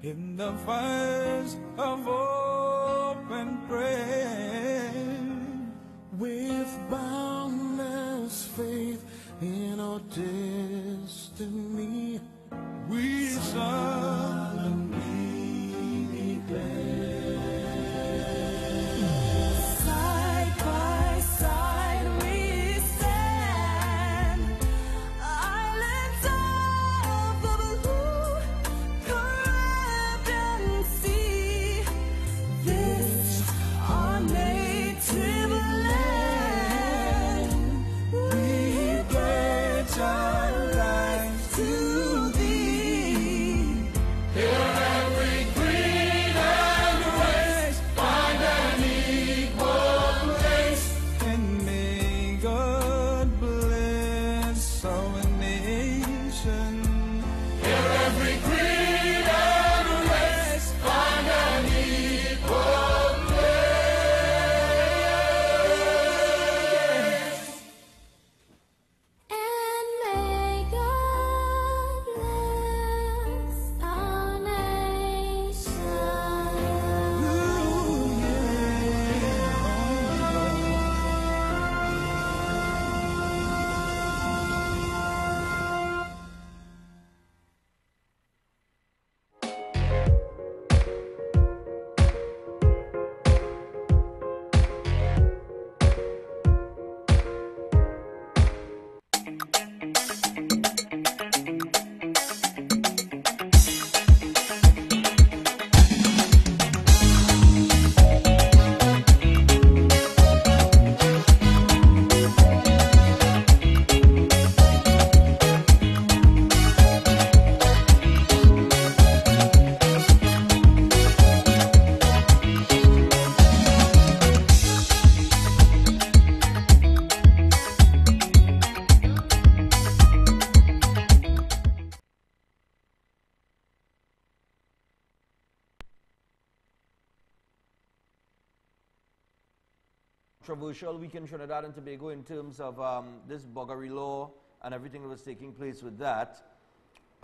in the fires of open prayer, with boundless faith in our destiny, we solemnly declare. Side by side we stand, islands of the blue Caribbean Sea. This our native land. We pledge our lives to thee. Here every creed and race find an equal place, and may God bless our nation. Here every creed and race find an equal place. And may God bless our nation. Controversial week in Trinidad and Tobago in terms of this buggery law and everything that was taking place with that.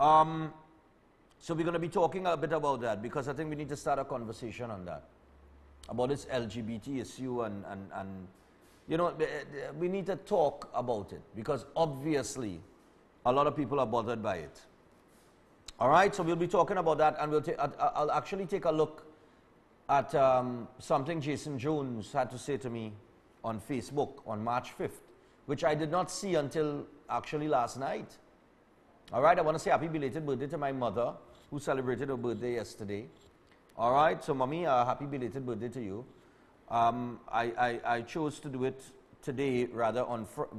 So we're going to be talking a bit about that, because I think we need to start a conversation on that, about this LGBT issue, and you know, we need to talk about it, because obviously a lot of people are bothered by it. All right, so we'll be talking about that, and I'll actually take a look at something Jason Jones had to say to me on Facebook on March 5th, which I did not see until actually last night. All right, I want to say happy belated birthday to my mother, who celebrated her birthday yesterday. All right, so mommy, happy belated birthday to you. I chose to do it today rather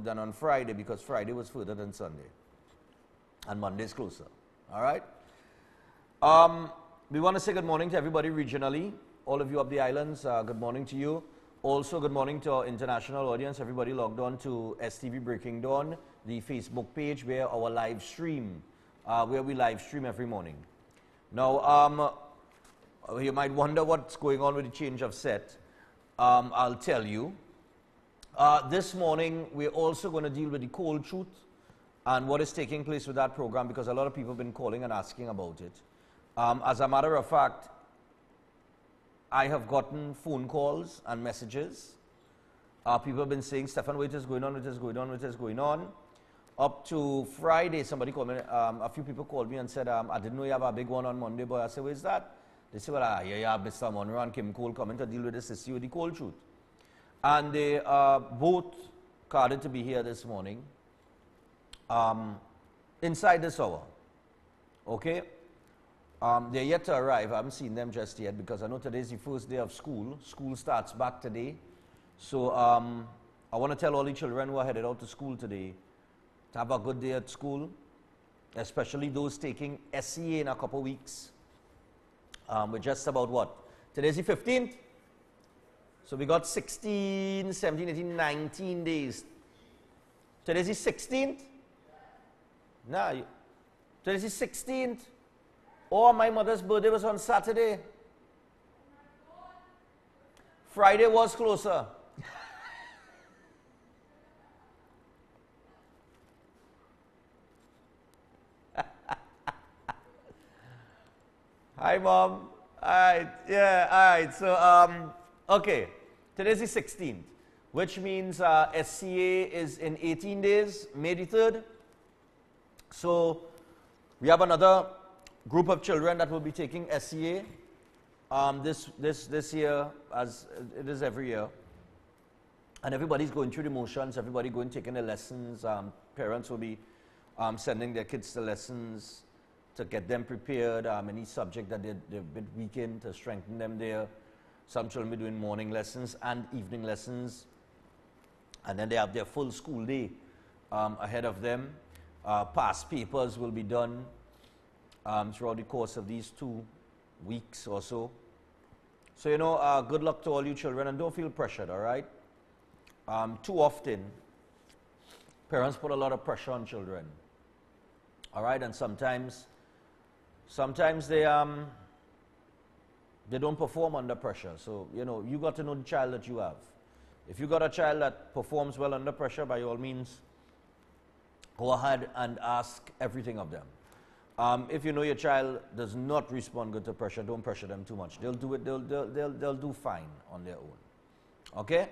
than on Friday, because Friday was further than Sunday, and Monday's closer. All right. We want to say good morning to everybody regionally. All of you up the islands, good morning to you. Also, good morning to our international audience, everybody logged on to STV Breaking Dawn, the Facebook page, where our live stream, where we live stream every morning. Now, you might wonder what's going on with the change of set. I'll tell you. This morning, we're also going to deal with the cold truth and what is taking place with that program, because a lot of people have been calling and asking about it. As a matter of fact, I have gotten phone calls and messages. People have been saying, Stephan, what is going on, what is going on, what is going on. Up to Friday, somebody called me, a few people called me and said, I didn't know you have a big one on Monday, but I said, where's that? They said, well, yeah, Mr. Monroe and Kim Cole coming to deal with this issue with the cold truth. And they both carded to be here this morning, inside this hour. Okay? They're yet to arrive. I haven't seen them just yet, because I know today's the first day of school. School starts back today. So I want to tell all the children who are headed out to school today to have a good day at school, especially those taking SCA in a couple weeks. We're just about what? Today's the 15th. So we got 16, 17, 18, 19 days. Today's the 16th? No. Today's the 16th. Oh, my mother's birthday was on Saturday. Friday was closer. Hi, Mom. All right, yeah, all right. So, okay, today's the 16th, which means SCA is in 18 days, May the 3rd. So, we have another group of children that will be taking SCA this year, as it is every year. And everybody's going through the motions, everybody going taking their lessons. Parents will be sending their kids to lessons to get them prepared, any subject that they've been weak in to strengthen them there. Some children will be doing morning lessons and evening lessons. And then they have their full school day ahead of them. Past papers will be done throughout the course of these 2 weeks or so. So, you know, good luck to all you children, and don't feel pressured, all right? Too often, parents put a lot of pressure on children, all right? And sometimes they don't perform under pressure. So, you know, you got to know the child that you have. If you got a child that performs well under pressure, by all means, go ahead and ask everything of them. If you know your child does not respond good to pressure, don't pressure them too much. They'll do it. They'll do fine on their own. Okay?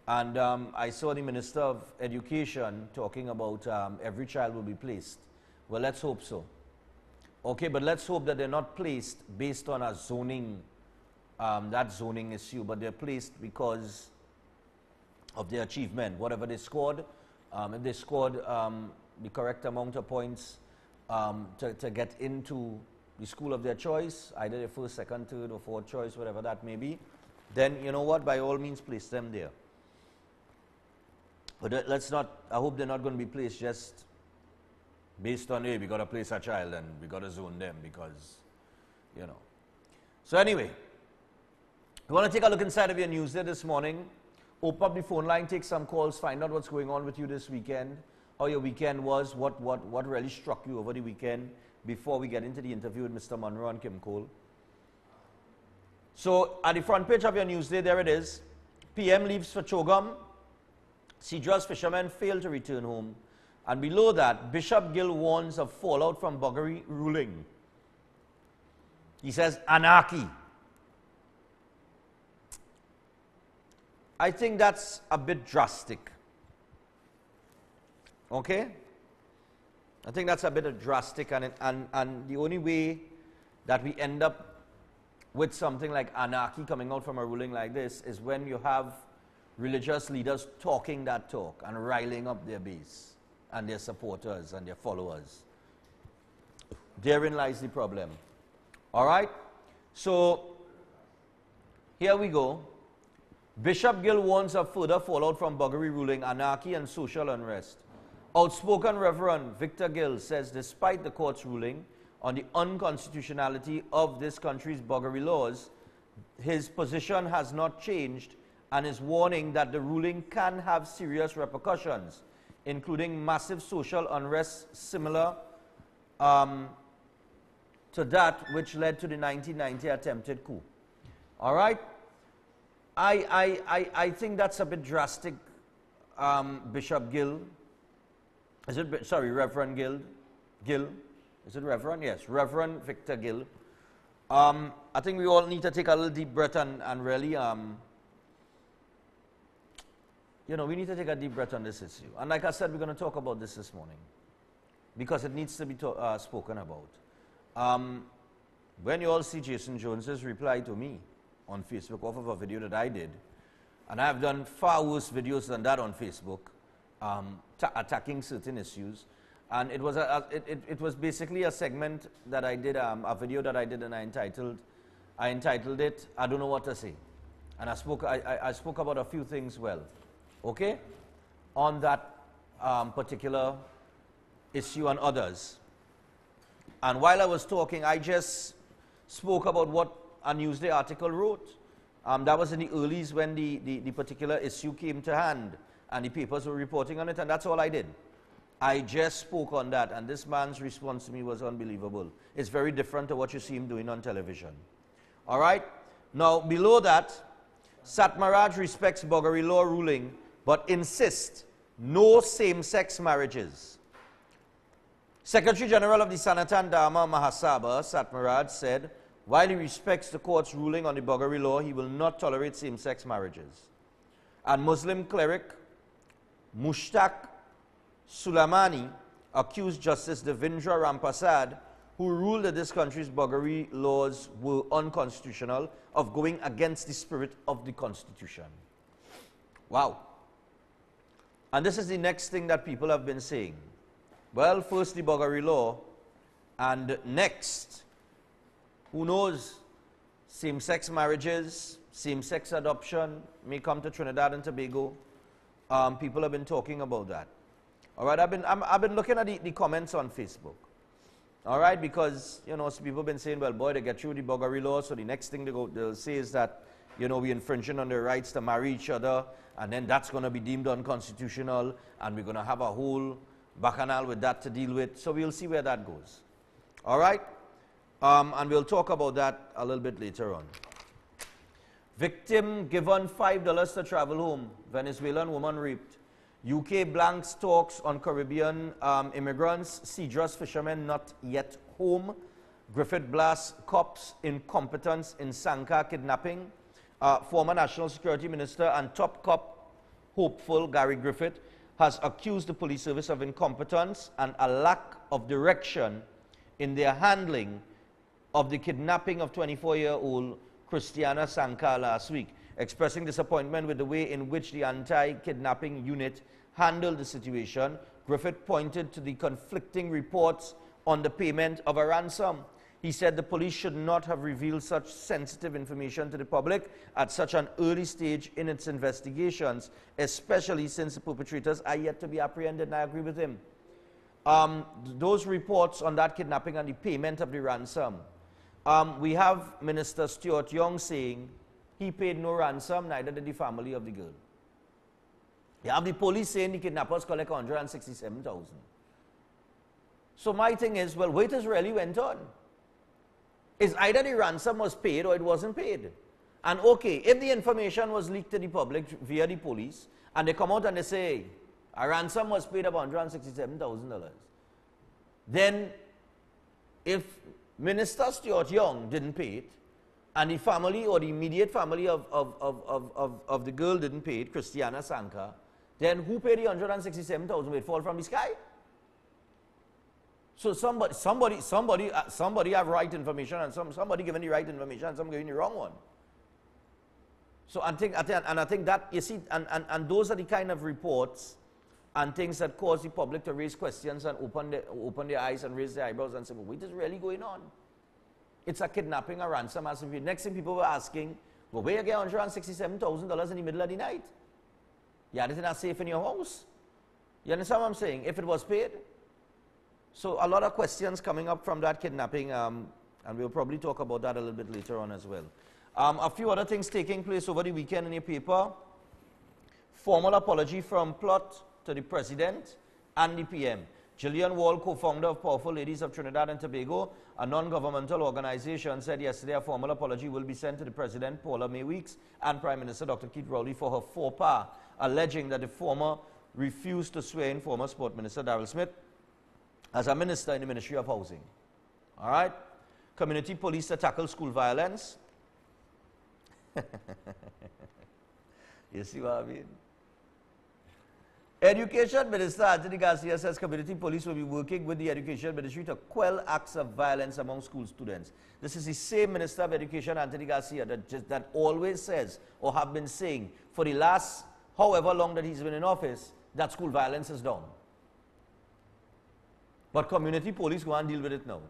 And I saw the Minister of Education talking about every child will be placed. Well, let's hope so. Okay, but let's hope that they're not placed based on a zoning, that zoning issue, but they're placed because of their achievement, whatever they scored. If they scored the correct amount of points to get into the school of their choice, either their first, second, third, or fourth choice, whatever that may be, then you know what, by all means place them there. But let's not, I hope they're not going to be placed just based on, hey, we got to place a child and we got to zone them because, you know. So anyway, we want to take a look inside of your news there this morning. Open up the phone line, take some calls, find out what's going on with you this weekend, how your weekend was, what really struck you over the weekend before we get into the interview with Mr. Monroe and Kim Cole. So at the front page of your news day, there it is. PM leaves for Chogam. Cedra's fishermen fail to return home. And below that, Bishop Gill warns of fallout from buggery ruling. He says, anarchy. I think that's a bit drastic. Okay? I think that's a bit drastic, and the only way that we end up with something like anarchy coming out from a ruling like this is when you have religious leaders talking that talk and riling up their base and their supporters and their followers. Therein lies the problem. All right? So, here we go. Bishop Gill warns of further fallout from buggery ruling, anarchy and social unrest. Outspoken Reverend Victor Gill says despite the court's ruling on the unconstitutionality of this country's buggery laws, his position has not changed and is warning that the ruling can have serious repercussions, including massive social unrest similar to that which led to the 1990 attempted coup. All right? I think that's a bit drastic, Bishop Gill. Is it, sorry, Reverend Gill? Gill? Is it Reverend? Yes, Reverend Victor Gill. I think we all need to take a little deep breath and really, you know, we need to take a deep breath on this issue. And like I said, we're going to talk about this morning because it needs to be spoken about. When you all see Jason Jones's reply to me on Facebook off of a video that I did, and I've done far worse videos than that on Facebook, attacking certain issues, and it was it was basically a segment that I did, a video that I did, and I entitled it "I Don't Know What to Say," and I spoke about a few things, well, okay, on that particular issue and others. And while I was talking, I just spoke about what a Newsday article wrote. That was in the earlies when the particular issue came to hand and the papers were reporting on it, and that's all I did. I just spoke on that, and this man's response to me was unbelievable. It's very different to what you see him doing on television. All right? Now, below that, Satmaraj respects buggery law ruling, but insists no same-sex marriages. Secretary General of the Sanatan Dharma Mahasabha, Satmaraj, said, While he respects the court's ruling on the buggery law, he will not tolerate same-sex marriages. And Muslim cleric Mushtaq Suleimani accused Justice Devendra Rampasad, who ruled that this country's buggery laws were unconstitutional, of going against the spirit of the Constitution. Wow. And this is the next thing that people have been saying. Well, first the buggery law, and next, who knows, same-sex marriages, same-sex adoption may come to Trinidad and Tobago. People have been talking about that. All right, I've been looking at the comments on Facebook. All right, because, you know, some people have been saying, well, boy, they get through the buggery law, so the next thing they'll say is that, you know, we're infringing on their rights to marry each other, and then that's going to be deemed unconstitutional, and we're going to have a whole bacchanal with that to deal with. So we'll see where that goes. All right? And we'll talk about that a little bit later on. Victim given $5 to travel home. Venezuelan woman raped. UK blanks talks on Caribbean immigrants. Cedros fishermen not yet home. Griffith blasts cops' incompetence in Sanka kidnapping. Former National Security Minister and top cop hopeful Gary Griffith has accused the police service of incompetence and a lack of direction in their handling of the kidnapping of 24-year-old Christiana Sanka last week. Expressing disappointment with the way in which the anti-kidnapping unit handled the situation, Griffith pointed to the conflicting reports on the payment of a ransom. He said the police should not have revealed such sensitive information to the public at such an early stage in its investigations, especially since the perpetrators are yet to be apprehended, and I agree with him. Those reports on that kidnapping and the payment of the ransom, we have Minister Stuart Young saying he paid no ransom, neither did the family of the girl. You have the police saying the kidnappers collect $167,000. So my thing is, well, what has really went on? Is either the ransom was paid or it wasn't paid. And okay, if the information was leaked to the public via the police, and they come out and they say, a ransom was paid of $167,000, then if Minister Stuart Young didn't pay it, and the family or the immediate family of the girl didn't pay it, Christiana Sanka, then who paid the $167,000? Will it fall from the sky? So somebody have right information, and somebody giving the right information, and some giving the wrong one. So I think that, you see, and those are the kind of reports and things that cause the public to raise questions and open their eyes and raise their eyebrows and say, well, what is really going on? It's a kidnapping, a ransom. As if next thing people were asking, well, where you get $167,000 in the middle of the night? You had it in a safe in your house. You understand what I'm saying? If it was paid. So a lot of questions coming up from that kidnapping, and we'll probably talk about that a little bit later on as well. A few other things taking place over the weekend in your paper. Formal apology from Plot to the President and the PM. Gillian Wall, co-founder of Powerful Ladies of Trinidad and Tobago, a non-governmental organization, said yesterday a formal apology will be sent to the President, Paula May Weeks, and Prime Minister Dr. Keith Rowley for her faux pas, alleging that the former refused to swear in former Sport Minister Darrell Smith as a minister in the Ministry of Housing. All right? Community police to tackle school violence. You see what I mean? Education Minister Anthony Garcia says community police will be working with the Education Ministry to quell acts of violence among school students. This is the same Minister of Education, Anthony Garcia, that always says, or have been saying, for the last however long that he's been in office, that school violence is down. But community police go and deal with it now.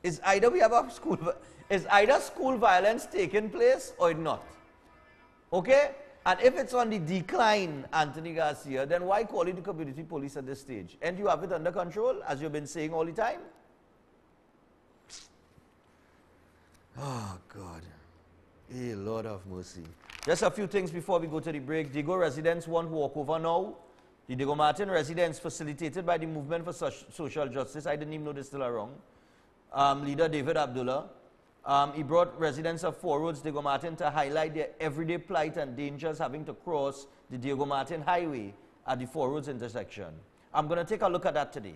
Is either school violence taking place or it not? Okay? And if it's on the decline, Anthony Garcia, then why call it the community police at this stage? And you have it under control, as you've been saying all the time? Oh, God. Hey, Lord of mercy. Just a few things before we go to the break. Diego residents want walkover now. The Diego Martin residents, facilitated by the Movement for Social Justice, I didn't even know they're still around, leader David Abdullah, he brought residents of Four Roads, Diego Martin, to highlight their everyday plight and dangers having to cross the Diego Martin Highway at the Four Roads intersection. I'm going to take a look at that today.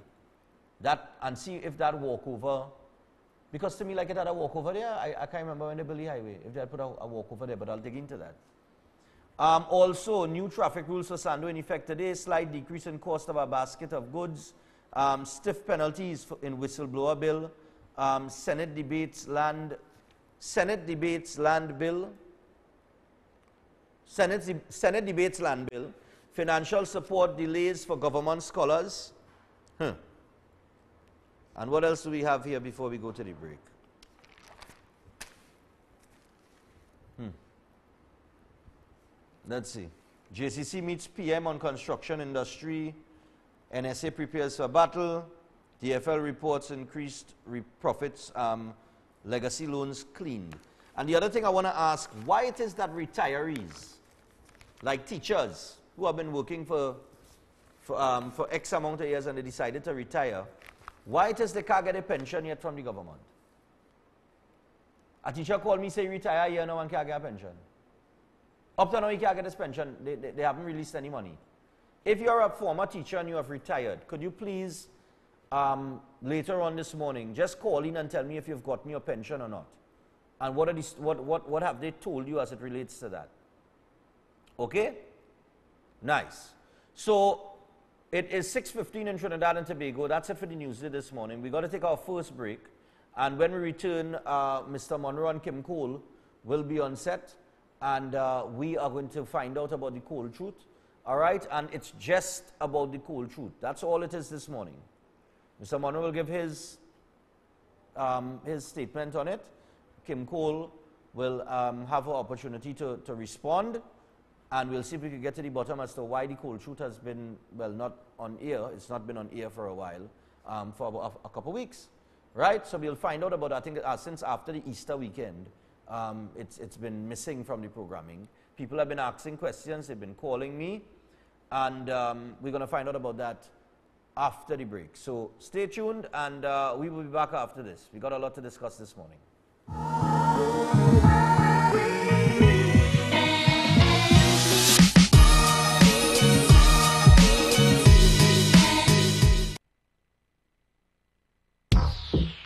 that and see if that walkover, because to me like it had a walkover there. I can't remember when they built the highway, if they had put a walkover there, but I'll dig into that. Also, new traffic rules for Sando in effect today, slight decrease in cost of a basket of goods, stiff penalties in whistleblower bill, Senate debates land bill, Senate debates land bill, financial support delays for government scholars. And what else do we have here before we go to the break? Let's see. JCC meets PM on construction industry. NSA prepares for battle. DFL reports increased profits. Legacy loans cleaned. And the other thing I want to ask, why it is that retirees, like teachers who have been working for X amount of years and they decided to retire, why it is they can't get a pension yet from the government? A teacher called me, say, retire here now and can't get a pension. Up to now, you can't get this pension. They haven't released any money. If you're a former teacher and you have retired, could you please, later on this morning, just call in and tell me if you've gotten your pension or not? And what have they told you as it relates to that? Okay? Nice. So, it is 6:15 in Trinidad and Tobago. That's it for the news this morning. We've got to take our first break. And when we return, Mr. Monroe and Kim Cole will be on set. And we are going to find out about the cold truth. All right? And it's just about the cold truth. That's all it is this morning. Mr. Monroe will give his statement on it. Kim Cole will have an opportunity to respond. And we'll see if we can get to the bottom as to why the cold truth has been, well, not on air. It's not been on air for a while, for about a couple of weeks. Right? So we'll find out about, I think, since after the Easter weekend. It's been missing from the programming. People have been asking questions. They've been calling me. And we're going to find out about that after the break. So stay tuned, and we will be back after this. We got a lot to discuss this morning.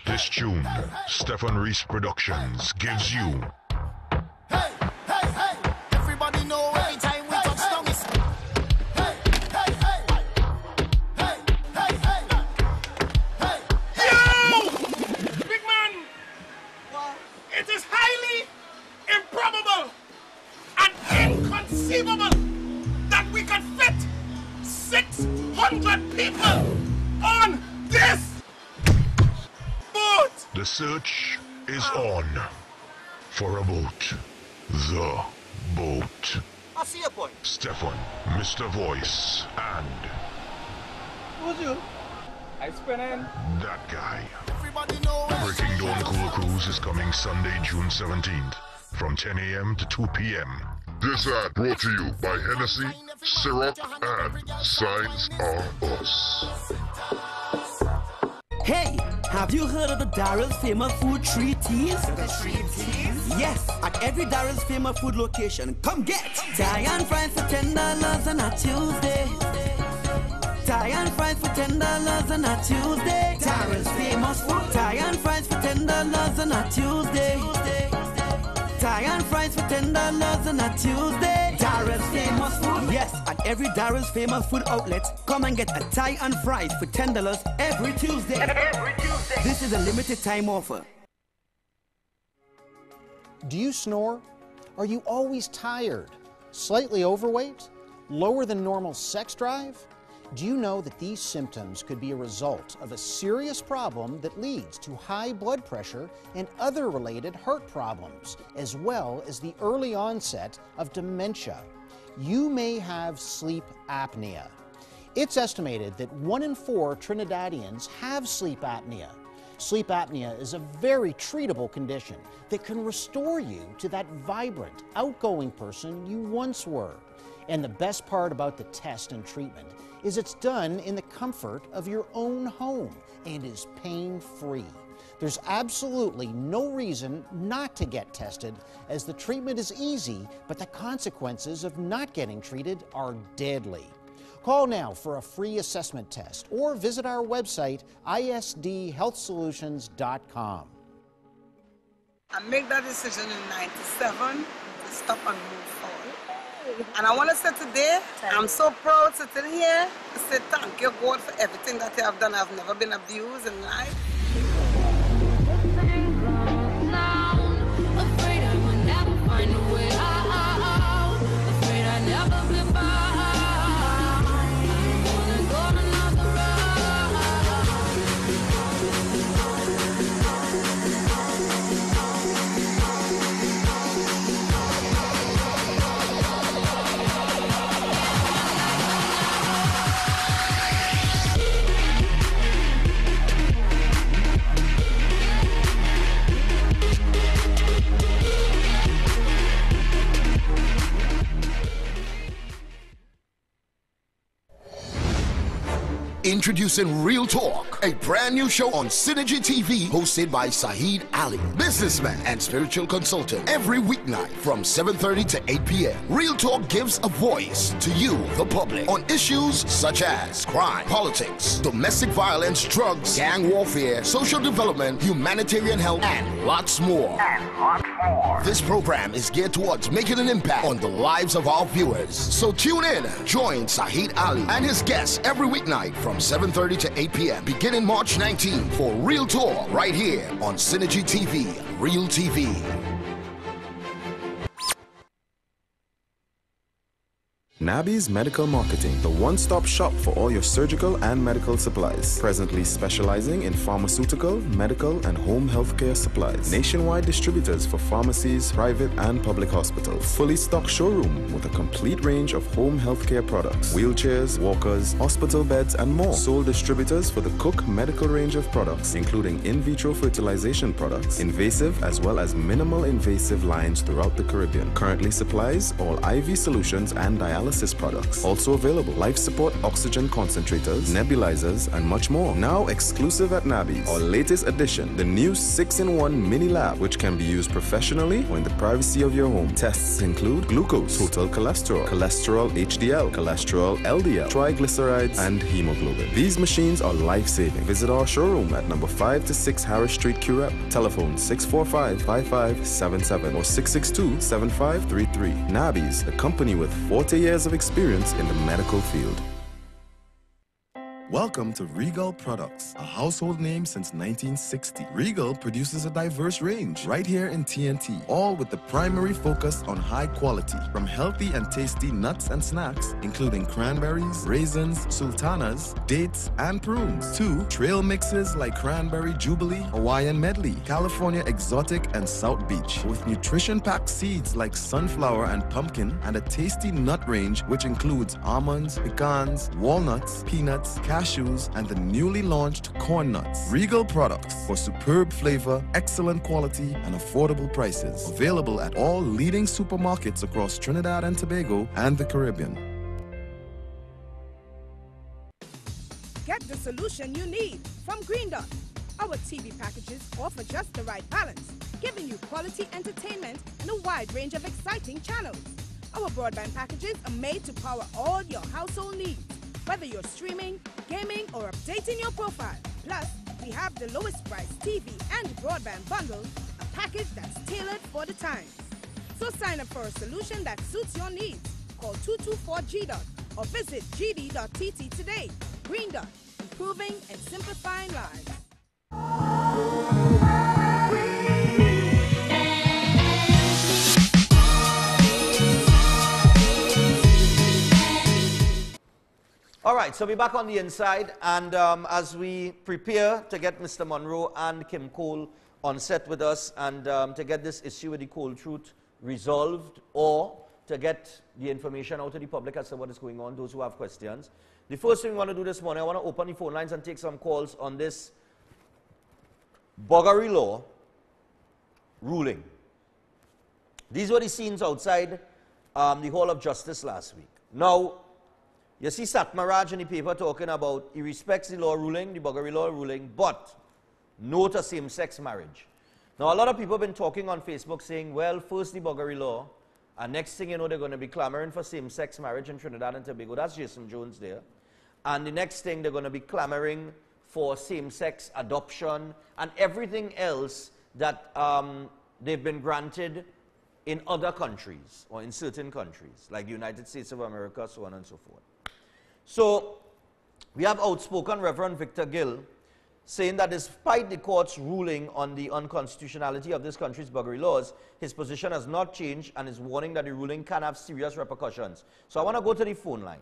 This tune, Stephan Reis Productions gives you. Hey, hey, hey! Everybody know every time we touch down is. Hey, hey, hey! Hey, hey, hey! Hey! Yo! Big man! What? It is highly improbable and inconceivable that we can fit 600 people on this boat! The search is on for a boat. The boat. I see your point. Stephan, Mr. Voice, and Who's you? I spin in. that guy. Everybody know every Breaking time Dawn we Cool touch Cruise is coming Sunday, June 17th, from 10 a.m. to 2 p.m. This ad brought to you by Hennessy, Syrup, and Signs Are Us. Hey, have you heard of the Darrell's famous food 3 T's? The 3 T's? Yes, at every Darrell's famous food location. Come get Thai and fries for $10 on a Tuesday. Thai and fries for $10 on a Tuesday. Darrell's famous food. Thai and fries for $10 on a Tuesday. Thai and fries for $10 on a Tuesday. Darrell's famous food. Yes, at every Darrell's famous food outlet, come and get a Thai and fries for $10 every Tuesday. Every Tuesday. This is a limited time offer. Do you snore? Are you always tired? Slightly overweight? Lower than normal sex drive? Do you know that these symptoms could be a result of a serious problem that leads to high blood pressure and other related heart problems, as well as the early onset of dementia? You may have sleep apnea. It's estimated that 1 in 4 Trinidadians have sleep apnea. Sleep apnea is a very treatable condition that can restore you to that vibrant, outgoing person you once were. And the best part about the test and treatment is it's done in the comfort of your own home and is pain-free. There's absolutely no reason not to get tested, as the treatment is easy, but the consequences of not getting treated are deadly. Call now for a free assessment test or visit our website, isdhealthsolutions.com. I made that decision in '97 to stop and move forward. And I want to say today, I'm so proud sitting here to say thank you, God, for everything that you have done. I've never been abused in life. Afraid I will never find a way out. Afraid I never be found. Wanna go another Introducing Real Talk, a brand new show on Synergy TV hosted by Saheed Ali, businessman and spiritual consultant, every weeknight from 7:30 to 8 p.m. Real Talk gives a voice to you, the public, on issues such as crime, politics, domestic violence, drugs, gang warfare, social development, humanitarian help, and lots more. This program is geared towards making an impact on the lives of our viewers. So tune in, join Saheed Ali and his guests every weeknight from 7:30 to 8 p.m. beginning March 19 for Real Talk right here on Synergy TV, Real TV. Nabi's Medical Marketing, the one-stop shop for all your surgical and medical supplies. Presently specializing in pharmaceutical, medical, and home healthcare supplies. Nationwide distributors for pharmacies, private and public hospitals. Fully stocked showroom with a complete range of home healthcare products. Wheelchairs, walkers, hospital beds, and more. Sole distributors for the Cook medical range of products, including in vitro fertilization products, invasive as well as minimal invasive lines throughout the Caribbean. Currently supplies all IV solutions and dialysis products. Also available life support oxygen concentrators, nebulizers, and much more. Now exclusive at Nabi's. Our latest addition, the new 6-in-1 mini lab, which can be used professionally or in the privacy of your home. Tests include glucose, total cholesterol, cholesterol HDL, cholesterol LDL, triglycerides, and hemoglobin. These machines are life-saving. Visit our showroom at number 5 to 6 Harris Street, Curep. Telephone 645-5577 or 662-7533. Nabi's, a company with 40 years of experience in the medical field. Welcome to Regal Products, a household name since 1960. Regal produces a diverse range right here in TNT, all with the primary focus on high quality. From healthy and tasty nuts and snacks, including cranberries, raisins, sultanas, dates, and prunes, to trail mixes like Cranberry Jubilee, Hawaiian Medley, California Exotic, and South Beach, with nutrition-packed seeds like sunflower and pumpkin, and a tasty nut range which includes almonds, pecans, walnuts, peanuts, cashews, and the newly launched corn nuts. Regal Products for superb flavor, excellent quality, and affordable prices. Available at all leading supermarkets across Trinidad and Tobago and the Caribbean. Get the solution you need from Green Dot. Our TV packages offer just the right balance, giving you quality entertainment and a wide range of exciting channels. Our broadband packages are made to power all your household needs, whether you're streaming, gaming, or updating your profile. Plus, we have the lowest price TV and broadband bundle, a package that's tailored for the times. So sign up for a solution that suits your needs. Call 224-GDOT or visit gd.tt today. Green Dot, improving and simplifying lives. All right, so we're back on the inside, and as we prepare to get Mr. Monroe and Kim Cole on set with us, and to get this issue with the cold truth resolved, or to get the information out to the public as to what is going on, those who have questions. The first thing we want to do this morning, I want to open the phone lines and take some calls on this Buggery Law ruling. These were the scenes outside the Hall of Justice last week. Now, you see Satmaraj in the paper talking about he respects the law ruling, the Buggery Law ruling, but no to same-sex marriage. Now, a lot of people have been talking on Facebook saying, well, first the Buggery Law, And next thing you know, they're going to be clamoring for same-sex marriage in Trinidad and Tobago. That's Jason Jones there. And the next thing, they're going to be clamoring for same-sex adoption and everything else that they've been granted in other countries or in certain countries, like the United States of America, so on and so forth. So we have outspoken Reverend Victor Gill saying that despite the court's ruling on the unconstitutionality of this country's buggery laws, his position has not changed and is warning that the ruling can have serious repercussions. So I want to go to the phone line.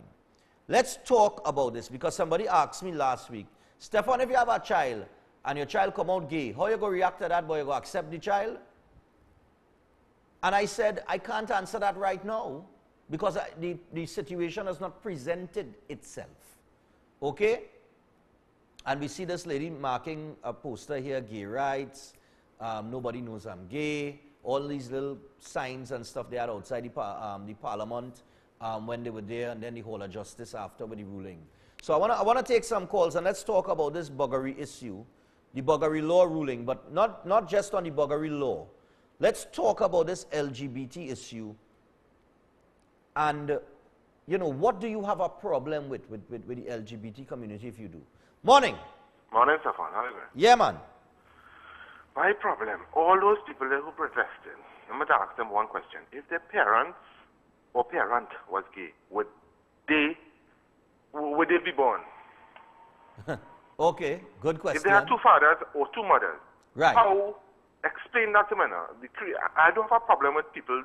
Let's talk about this because somebody asked me last week, Stephan, if you have a child and your child come out gay, how you going to react to that? Boy, you going to accept the child? And I said, I can't answer that right now because the situation has not presented itself. Okay? And we see this lady marking a poster here, gay rights, nobody knows I'm gay, all these little signs and stuff they had outside the parliament when they were there, and then the Hall of Justice after with the ruling. So I want to take some calls and let's talk about this buggery issue, the buggery law ruling, but not just on the buggery law. Let's talk about this LGBT issue and, you know, what do you have a problem with the LGBT community if you do? Morning. Morning, Stephan. How are you? Yeah, man. My problem, all those people there who protested, I'm going to ask them one question. If their parents or parent was gay, would they be born? Okay, good question. If they had two fathers or two mothers, right? How explain that to me now? I don't have a problem with people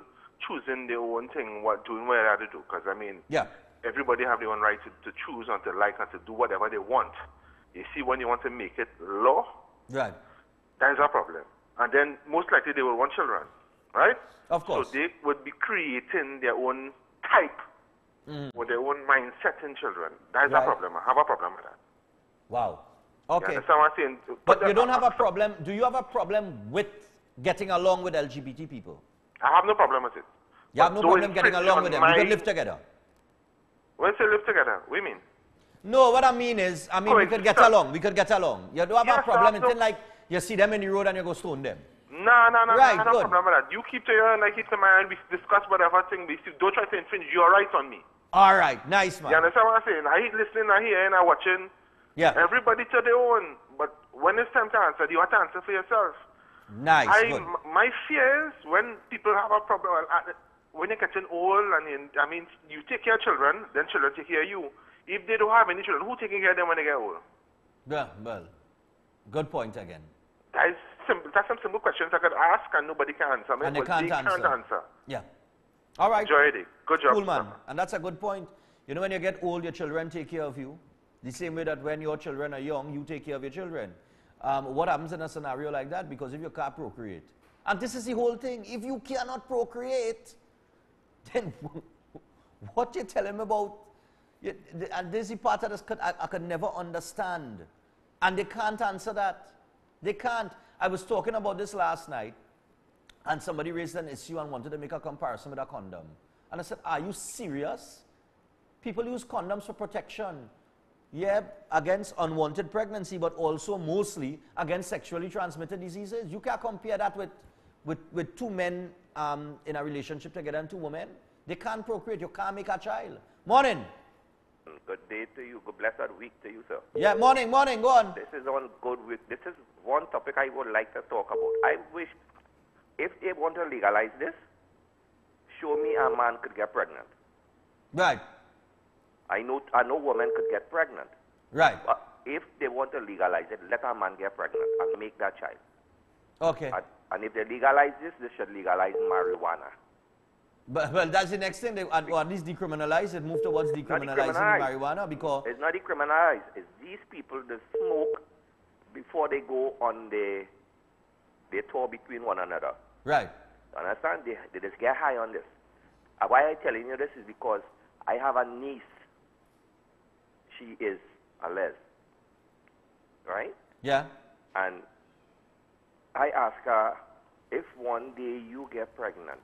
choosing their own thing, doing what they have to do, because I mean, yeah, everybody have their own right to choose and to like and to do whatever they want. You see, when you want to make it law, right, that is a problem. And then most likely they will want children, right? Of course. So they would be creating their own type or their own mindset in children. That is a problem. I have a problem with that. Wow. Okay. You understand what I'm saying? But you don't have a problem. Do you have a problem with getting along with LGBT people? I have no problem with it. You have no problem getting along with them. We could live together. When you say live together, what do you mean? No, what I mean is, we could get along. We could get along. You don't have a problem until like you see them in the road and you go stone them. No, right, I have no problem with that. You keep to your and I keep to mine. We discuss whatever thing. Don't try to infringe your rights on me. All right, nice, man. You understand what I'm saying? I listening, I hearing, I watching. Yeah. Everybody to their own. But when it's time to answer, you have to answer for yourself. Nice. Good. My fear is when people have a problem, when you're getting old, and you take care of children, then children take care of you. If they don't have any children, who taking care of them when they get old? Yeah, well, good point again. That is simple. That's some simple questions I could ask and nobody can answer. And they can't answer. Yeah. All right. Enjoy it. Good job. Cool, man. And that's a good point. You know, when you get old, your children take care of you. The same way that when your children are young, you take care of your children. What happens in a scenario like that? Because if you can't procreate, and this is the whole thing, if you cannot procreate, then what you're telling me about, and this is the part that I could never understand. And they can't answer that. They can't. I was talking about this last night, and somebody raised an issue and wanted to make a comparison with a condom. And I said, are you serious? People use condoms for protection. Yeah, against unwanted pregnancy, but also mostly against sexually transmitted diseases. You can't compare that with two men in a relationship together and two women. They can't procreate. You can't make a child. Morning. Good day to you. Good blessed week to you, sir. Yeah, morning. Go on. This is on good week. This is one topic I would like to talk about. I wish, if they want to legalize this, show me a man could get pregnant. Right. I know women could get pregnant. Right. But if they want to legalize it, let a man get pregnant and make that child. Okay. And if they legalize this, they should legalize marijuana. But, well, that's the next thing. They, or at least decriminalize it, move towards decriminalizing marijuana because... It's not decriminalized. It's these people that smoke before they go on the tour between one another. Right. Understand? They just get high on this. Why I'm telling you this is because I have a niece. She is a les. Right? Yeah. And I ask her, if one day you get pregnant,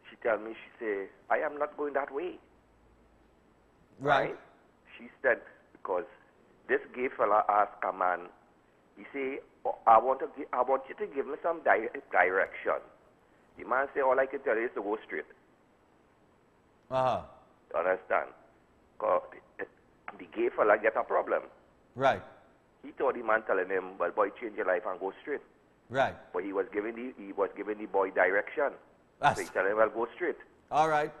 she tell me, she say, I am not going that way. Right. She said, because this gay fella asked a man, he say, I want you to give me some direction. The man say, all I can tell you is to go straight. Uh-huh. You understand? Because the gay fella get a problem. Right. He thought the man telling him, well, boy, change your life and go straight. Right. But he was giving the boy direction. That's So he tell him, well, go straight. all right.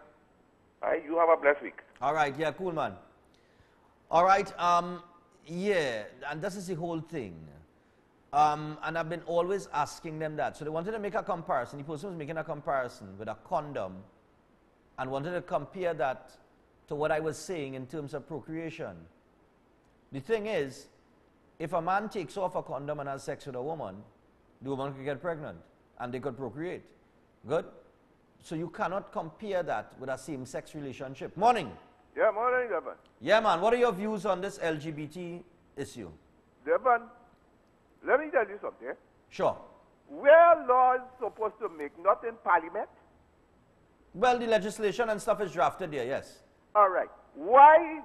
All right, you have a blessed week. All right, yeah, cool, man. All right, yeah, and this is the whole thing. And I've been always asking them that. So they wanted to make a comparison. The person was making a comparison with a condom and wanted to compare that to what I was saying in terms of procreation. The thing is, if a man takes off a condom and has sex with a woman, the woman could get pregnant and they could procreate. Good? So you cannot compare that with a same-sex relationship. Morning. Yeah, morning, Stephan. Yeah, man. What are your views on this LGBT issue? Stephan, let me tell you something. Sure. Where law is supposed to make, not in Parliament? Well, the legislation and stuff is drafted there, yes. All right. Why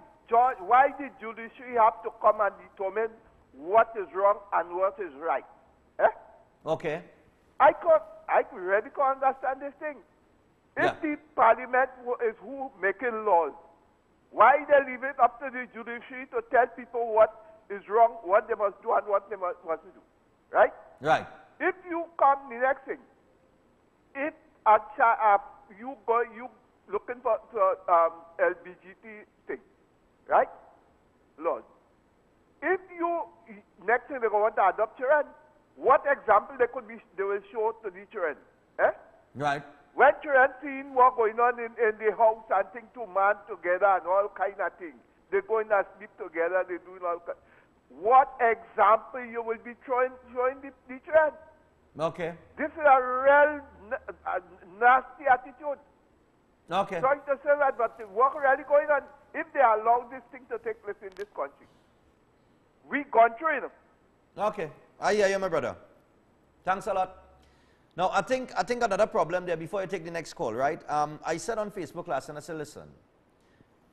did judiciary have to come and determine what is wrong and what is right? Okay. I really can't understand this thing. If the Parliament is who making laws, why they leave it up to the judiciary to tell people what is wrong, what they must do, and what they must do? Right? Right. If you come the next thing, if you looking for LGBT thing, right? Lord, if you next thing they go want to adopt children, what example they will show to the children? Right. When children seeing what going on in the house and think two man together and all kind of things, they going to sleep together, they doing all kind. What example you will be showing the children? Okay. This is a real nasty attitude. Okay. Sorry to say that, but what really going on, if they allow this thing to take place in this country, we gone through it. Okay. I hear you, my brother. Thanks a lot. Now, I think another problem there before I take the next call, right? I said on Facebook last and I said, listen,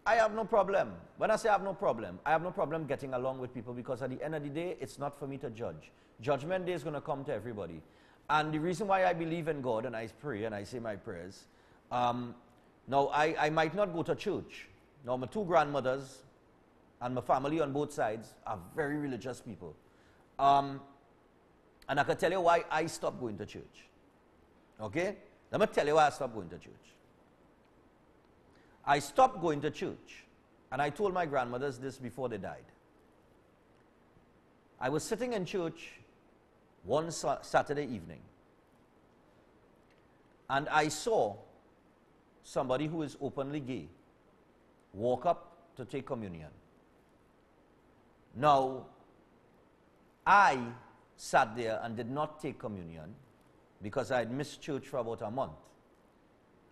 I have no problem. When I say I have no problem getting along with people because at the end of the day, it's not for me to judge. Judgment day is going to come to everybody. And the reason why I believe in God and I pray and I say my prayers, now I might not go to church. Now, my two grandmothers and my family on both sides are very religious people. And I can tell you why I stopped going to church. Okay? Let me tell you why I stopped going to church. I stopped going to church, and I told my grandmothers this before they died. I was sitting in church one Saturday evening, and I saw somebody who is openly gay walk up to take communion. Now, I sat there and did not take communion because I had missed church for about a month.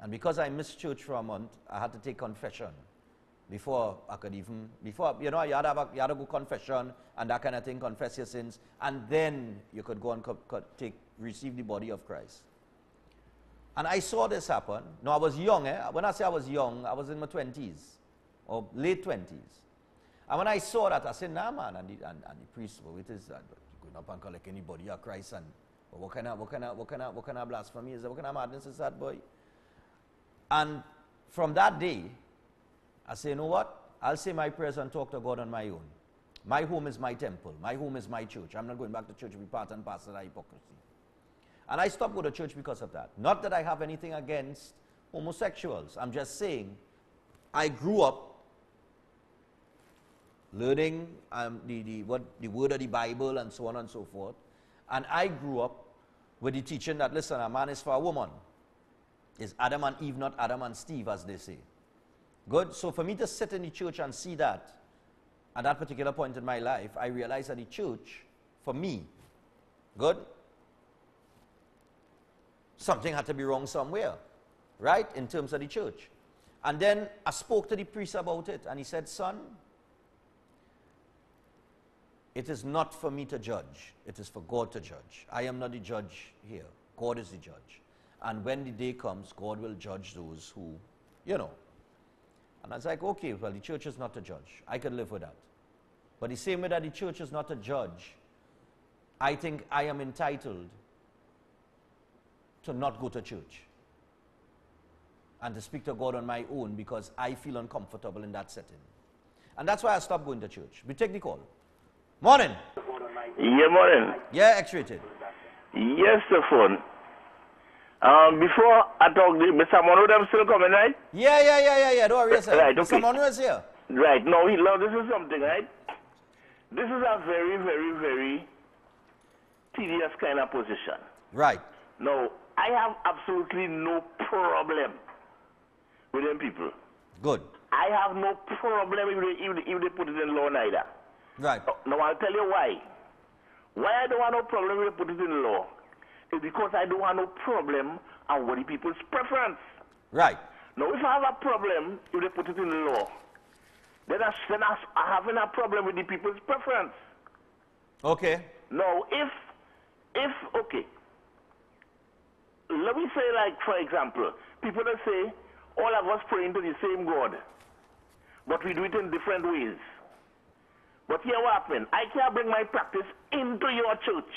And because I missed church for a month, I had to take confession before I could even, you had to go confession and that kind of thing, confess your sins, and then you could go and receive the body of Christ. And I saw this happen. Now, I was young. When I say I was young, I was in my 20s or late 20s. And when I saw that, I said, nah, man. And the priest, well, it is that going up and collect anybody of Christ. And what kind of blasphemy is that? What kind of madness is that, boy? And from that day, I say, you know what? I'll say my prayers and talk to God on my own. My home is my temple. My home is my church. I'm not going back to church to be part and parcel of that hypocrisy. And I stopped going to church because of that. Not that I have anything against homosexuals. I'm just saying I grew up learning the word of the Bible and so on and so forth. And I grew up with the teaching that, listen, a man is for a woman. It's Adam and Eve, not Adam and Steve, as they say. Good? So for me to sit in the church and see that, at that particular point in my life, I realized that the church, for me, good? Something had to be wrong somewhere, right? In terms of the church. And then I spoke to the priest about it, and he said, son, it is not for me to judge. It is for God to judge. I am not the judge here. God is the judge. And when the day comes, God will judge those who, And I was like, okay, well, the church is not to judge. I can live with that. But the same way that the church is not to judge, I think I am entitled to not go to church and to speak to God on my own because I feel uncomfortable in that setting. And that's why I stopped going to church. We take the call. Morning. Yeah, morning. Yeah, X-rated. Yes, the phone. Before I talk, Mr. Monroe, them still coming, right? Yeah. Don't worry yourself. Right, okay. Mr. Monroe is here. Right. Now, this is something, right? This is a very, very, very tedious kind of position. Right. Now, I have absolutely no problem with them people. Good. I have no problem if they put it in law neither. Right. Now, I'll tell you why. Why I don't have no problem if they put it in law is because I don't have no problem on what the people's preference. Right. Now, if I have a problem if they put it in law, then I'm having a problem with the people's preference. Okay. Now, okay, let me say, like, for example, people that say, all of us praying to the same God, but we do it in different ways. But here what happened? I can't bring my practice into your church.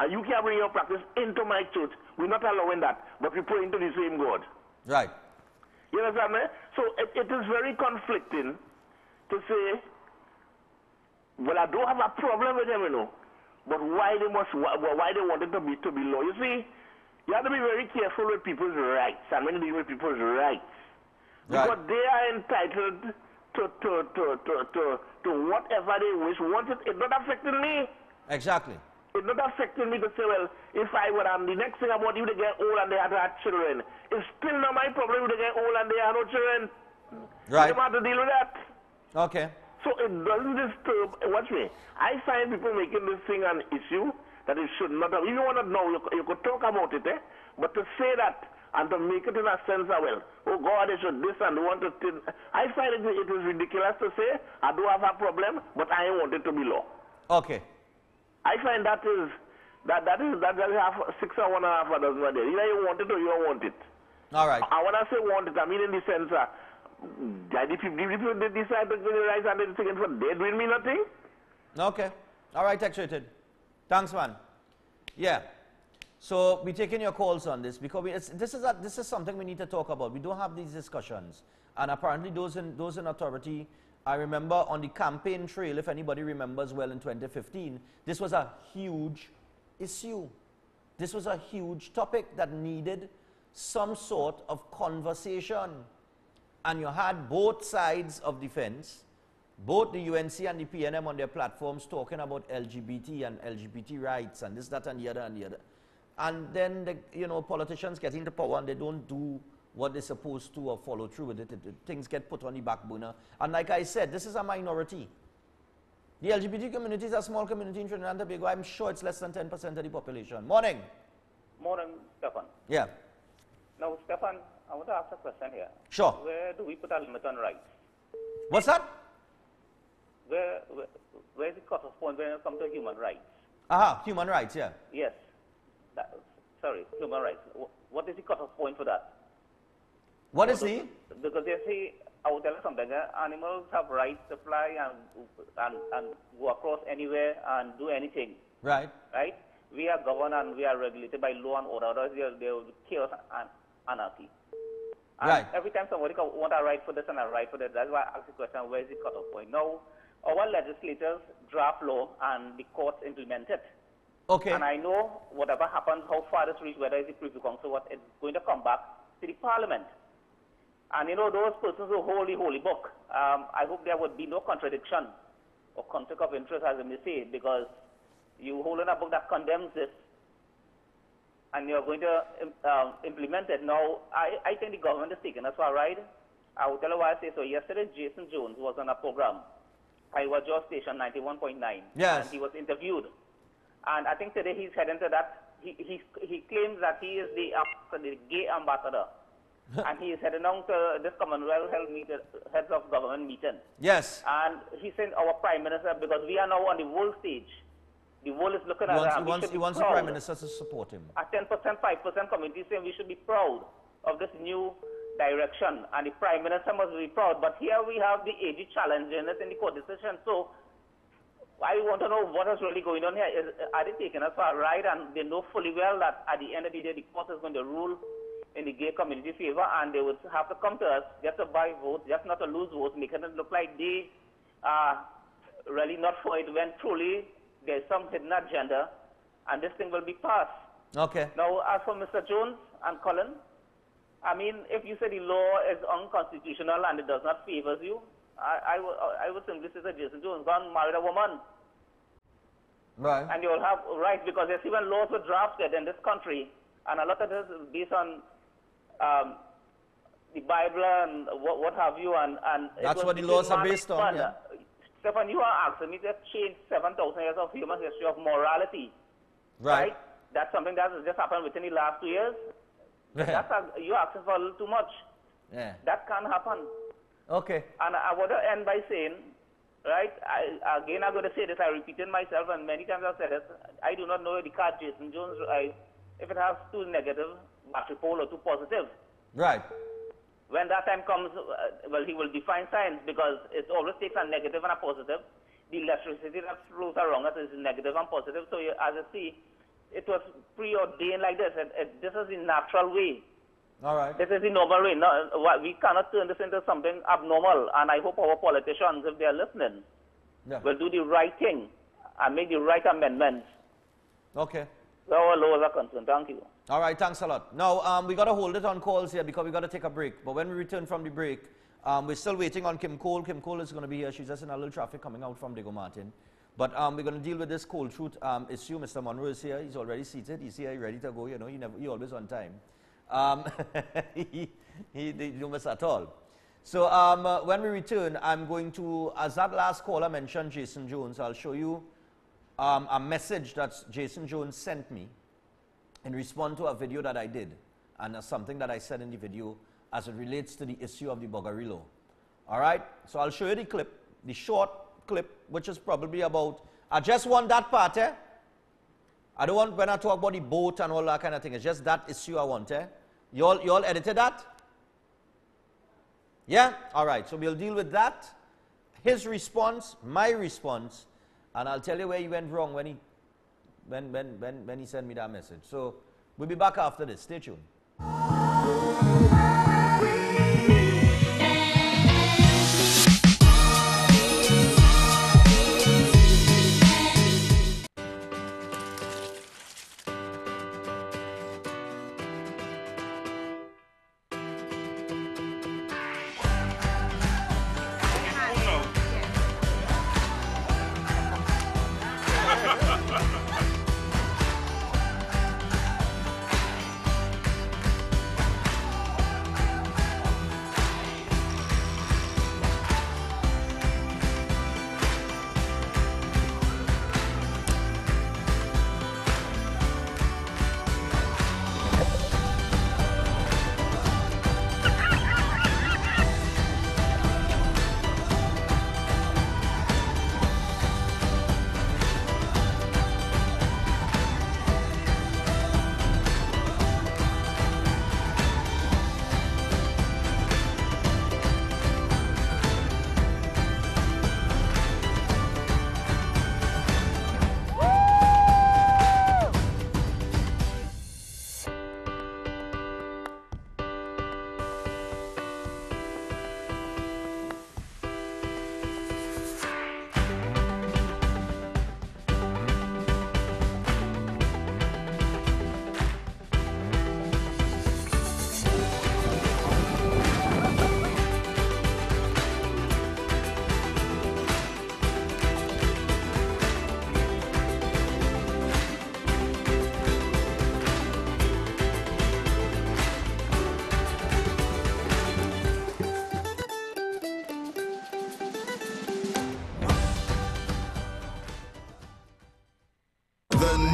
And you can't bring your practice into my church. We're not allowing that, but we pray into the same God. Right. You understand me? So it is very conflicting to say, well, I don't have a problem with them, you know, but why they want it to be law? You see, you have to be very careful with people's rights, and when you deal with people's rights, because they are entitled to whatever they wish. Once it's not affecting me. Exactly. It's not affecting me to say, well, if I were the next thing I want you to get old and they have to have children. It's still not my problem if they get old and they have no children. Right. You have to deal with that. Okay. So it doesn't disturb. Watch me. I find people making this thing an issue that it should not have. If you want to know, you could talk about it, but to say that and to make it in a sense of, well, oh God, they should this and want to. I find it is ridiculous to say, I do have a problem, but I want it to be law. Okay. I find that is half 6 or 1.5 others were there. Either you want it or you don't want it. All right. And when I say want it, I mean in the sense that if people decide to rise and they're thinking for they doing me nothing. Okay. All right, X-rated. Thanks, man. Yeah. So we're taking your calls on this because this is something we need to talk about. We don't have these discussions, and apparently those in authority. I remember on the campaign trail, if anybody remembers well, in 2015, this was a huge issue. This was a huge topic that needed some sort of conversation. And you had both sides of the fence, both the UNC and the PNM on their platforms talking about LGBT and LGBT rights and this, that, and the other and the other. And then, politicians get into power and they don't do what they're supposed to or follow through with it. Things get put on the back burner. And like I said, this is a minority. The LGBT community is a small community in Trinidad and Tobago. I'm sure it's less than 10% of the population. Morning. Morning, Stephan. Yeah. Now, Stephan, I want to ask a question here. Sure. Where do we put a limit on rights? What's that? Where is the cutoff point when it comes to human rights? Aha, human rights, yeah. Yes. Human rights. What is the cutoff point for that? What is he? Because they say, I will tell you something, animals have rights to fly and go across anywhere and do anything. Right. Right? We are governed and we are regulated by law and order. Otherwise, there will be chaos and anarchy. And right. Every time somebody want a right for this and a right for that, that's why I ask the question, where is the cutoff point? Now, our legislators draft law and the courts implement it. Okay. And I know whatever happens, how far this reach, whether it's the Privy Council, what it's going to come back to the Parliament. And those persons who hold the holy book, I hope there would be no contradiction or conflict of interest, as they may say, because you hold in a book that condemns this and you're going to implement it. Now, I think the government is taking us for a ride. I will tell you why I say so. Yesterday, Jason Jones was on a program, Iowa Jaw Station 91.9. Yes. And he was interviewed. And I think today he's heading to that. He claims that he is the gay ambassador. And he is heading down to this Commonwealth Heads of Government meeting. Yes. And he sent our Prime Minister, because we are now on the world stage. The world is looking at us. He wants the Prime Minister to support him. A 10%, 5% community saying we should be proud of this new direction. And the Prime Minister must be proud. But here we have the AG challenging us in the court decision. So I want to know what is really going on here. Are they taking us for a ride, and they know fully well that at the end of the day, the court is going to rule in the gay community favor, and they would have to come to us just to buy votes, just not to lose votes, making it look like they are really not for it, when truly there's some hidden agenda, and this thing will be passed. Okay. Now, as for Mr. Jones and Colin, I mean, if you say the law is unconstitutional and it does not favor you, I would simply say that Jason Jones gone married a woman. Right. And you'll have, right, because there's even laws were drafted in this country, and a lot of this is based on the Bible and what have you, and that's what the laws are based on. Yeah. Stephan, you are asking me to change 7,000 years of human history of morality. Right. That's something that has just happened within the last 2 years. Yeah. You're asking for a little too much. Yeah. That can't happen. Okay. And I want to end by saying, right, I'm going to say this, I repeated myself, and many times I've said this, I do not know the card Jason Jones, if it has 2 negative battery pole or 2 positive. Right. When that time comes, well, he will define science, because it always takes a negative and a positive. The electricity that flows around us is negative and positive. So as you see, it was preordained like this. This is the natural way. All right. This is the normal way. No, we cannot turn this into something abnormal. And I hope our politicians, if they are listening, will do the right thing and make the right amendments. Okay. So our laws are concerned. Thank you. All right, thanks a lot. Now, we got to hold it on calls here because we got to take a break. But when we return from the break, we're still waiting on Kim Cole. Kim Cole is going to be here. She's just in a little traffic coming out from Diego Martin. But we're going to deal with this cold truth issue. Mr. Monroe is here. He's already seated. He's here, ready to go. You know, he always on time. He don't miss at all. So when we return, I'm going to, as that last caller mentioned Jason Jones, I'll show you a message that Jason Jones sent me in response to a video that I did, and something that I said in the video as it relates to the issue of the Buggery law. All right? So I'll show you the clip, the short clip, which is probably about, I just want that part, eh? I don't want, when I talk about the boat and all that kind of thing, it's just that issue I want, eh? You all edited that? Yeah? All right, so we'll deal with that, his response, my response, and I'll tell you where he went wrong when he sent me that message. So we'll be back after this. Stay tuned.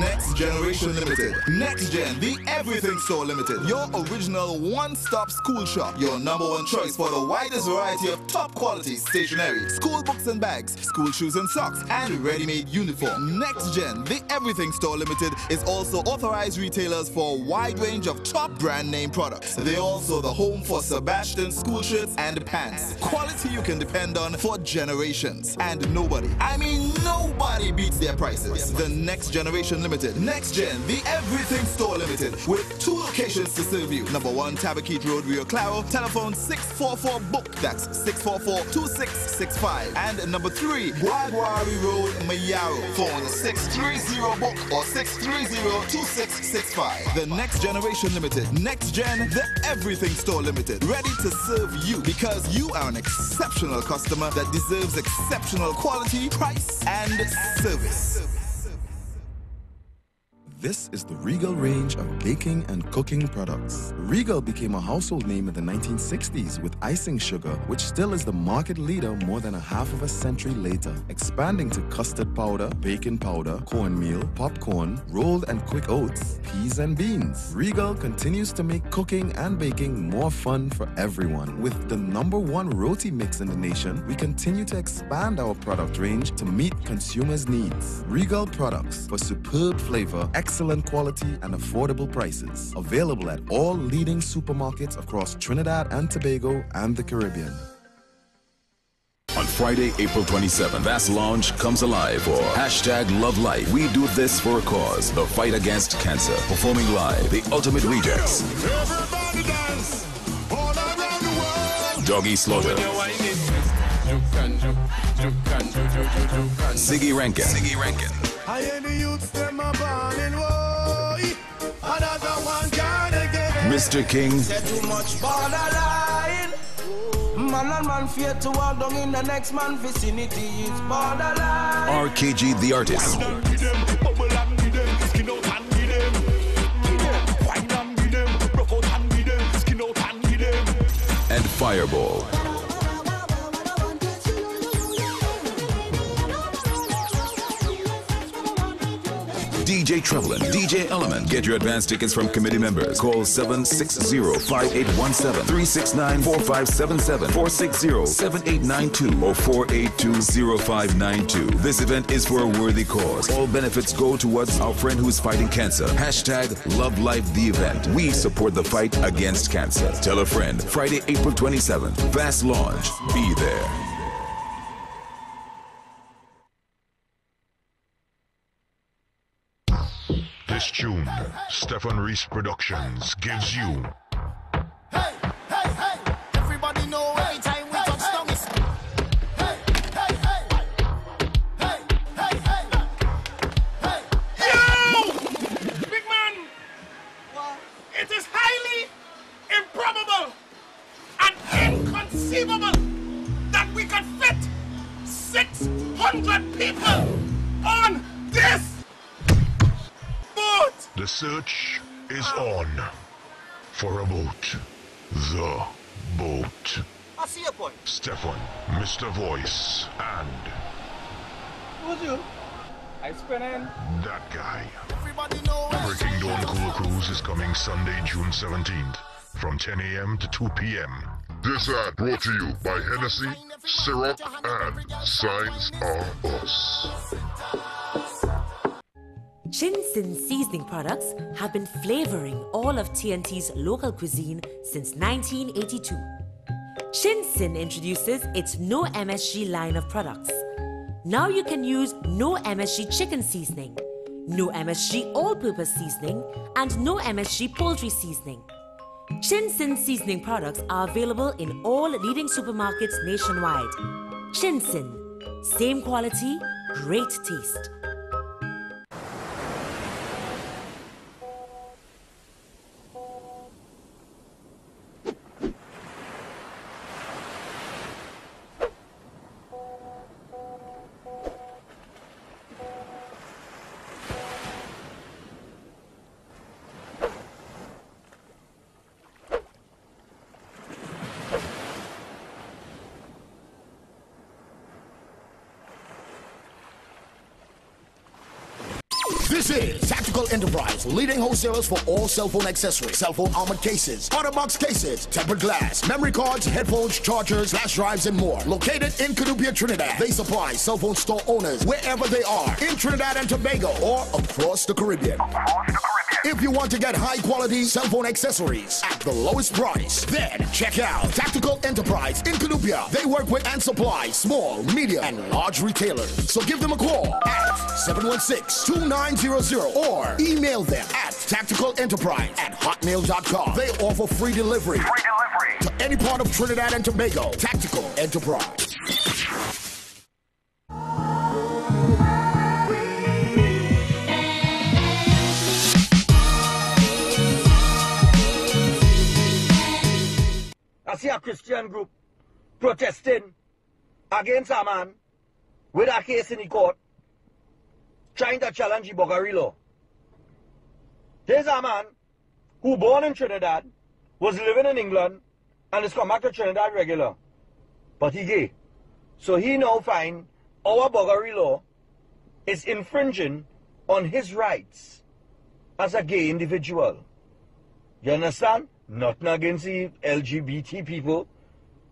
Next Generation Limited. Next Gen, the Everything Store Limited. Your original one-stop school shop. Your #1 choice for the widest variety of top quality stationery, school books and bags, school shoes and socks, and ready-made uniform. Next Gen, the Everything Store Limited is also authorized retailers for a wide range of top brand name products. They're also the home for Sebastian school shirts and pants. Quality you can depend on for generations. And nobody, I mean nobody beats their prices. The Next Generation Limited. Next Gen, the Everything Store Limited, with 2 locations to serve you. #1 Tabaquite Road, Rio Claro. Telephone 644-BOOK. That's 644-2665. And #3, Guaguari Road, Mayaro. Phone 630-BOOK or 630-2665. The Next Generation Limited. Next Gen, the Everything Store Limited. Ready to serve you because you are an exceptional customer that deserves exceptional quality, price, and service. This is the Regal range of baking and cooking products. Regal became a household name in the 1960s with icing sugar, which still is the market leader more than a half of a century later, expanding to custard powder, baking powder, cornmeal, popcorn, rolled and quick oats, peas and beans. Regal continues to make cooking and baking more fun for everyone. With the #1 roti mix in the nation, we continue to expand our product range to meet consumers' needs. Regal products for superb flavor, excellent quality and affordable prices. Available at all leading supermarkets across Trinidad and Tobago and the Caribbean. On Friday, April 27th, Vast Lounge comes alive for #LoveLife. We do this for a cause, the fight against cancer. Performing live, the Ultimate Rejects. Everybody dance all around the world. Doggy Slaughter. Ziggy Rankin. I hear the youths them a ballin', woy. Another one gonna get Mr. King. Said too much borderline. Man and man fear to walk down in the next man vicinity is borderline. RKG the Artist. And Fireball. DJ Trevelyan, DJ Element. Get your advance tickets from committee members. Call 760-5817, 369-4577, 460-7892, or 482-0592. This event is for a worthy cause. All benefits go towards our friend who's fighting cancer. #LoveLife the event. We support the fight against cancer. Tell a friend. Friday, April 27th. Vast Launch. Be there. This tune, Stephan Reis Productions gives you Hey, hey, hey. Everybody know every time we touch down it's hey, hey, hey. Hey, hey, hey. Hey. Yo! Big man! It is highly improbable and inconceivable that we could fit 600 people on this boat! The search is on for a boat. The boat. I see your point. Stephan, Mr. Voice, and Who's you? I spin in. that guy. Everybody know Breaking Dawn Cool Cruise is coming Sunday, June 17th from 10 a.m. to 2 p.m. This ad brought to you by Hennessy, Syrup, and Signs Are Us. Shinsin seasoning products have been flavoring all of TNT's local cuisine since 1982. Shinsin introduces its No MSG line of products. Now you can use No MSG chicken seasoning, No MSG all-purpose seasoning, and No MSG poultry seasoning. Shinsin seasoning products are available in all leading supermarkets nationwide. Shinsin, same quality, great taste. This is Tactical Enterprise, leading wholesalers for all cell phone accessories, cell phone armored cases, auto box cases, tempered glass, memory cards, headphones, chargers, flash drives, and more. Located in Canupia, Trinidad, they supply cell phone store owners wherever they are, in Trinidad and Tobago or across the Caribbean. If you want to get high quality cell phone accessories at the lowest price, then check out Tactical Enterprise in Canupia. They work with and supply small, medium, and large retailers. So give them a call at 716-2900 or email them at tacticalenterprise@hotmail.com. They offer free delivery to any part of Trinidad and Tobago. Tactical Enterprise. I see a Christian group protesting against a man with a case in the court trying to challenge the Buggery law. There's a man who born in Trinidad, was living in England, and has come back to Trinidad regular. But he gay. So he now find our Buggery law is infringing on his rights as a gay individual. You understand? Nothing against the LGBT people.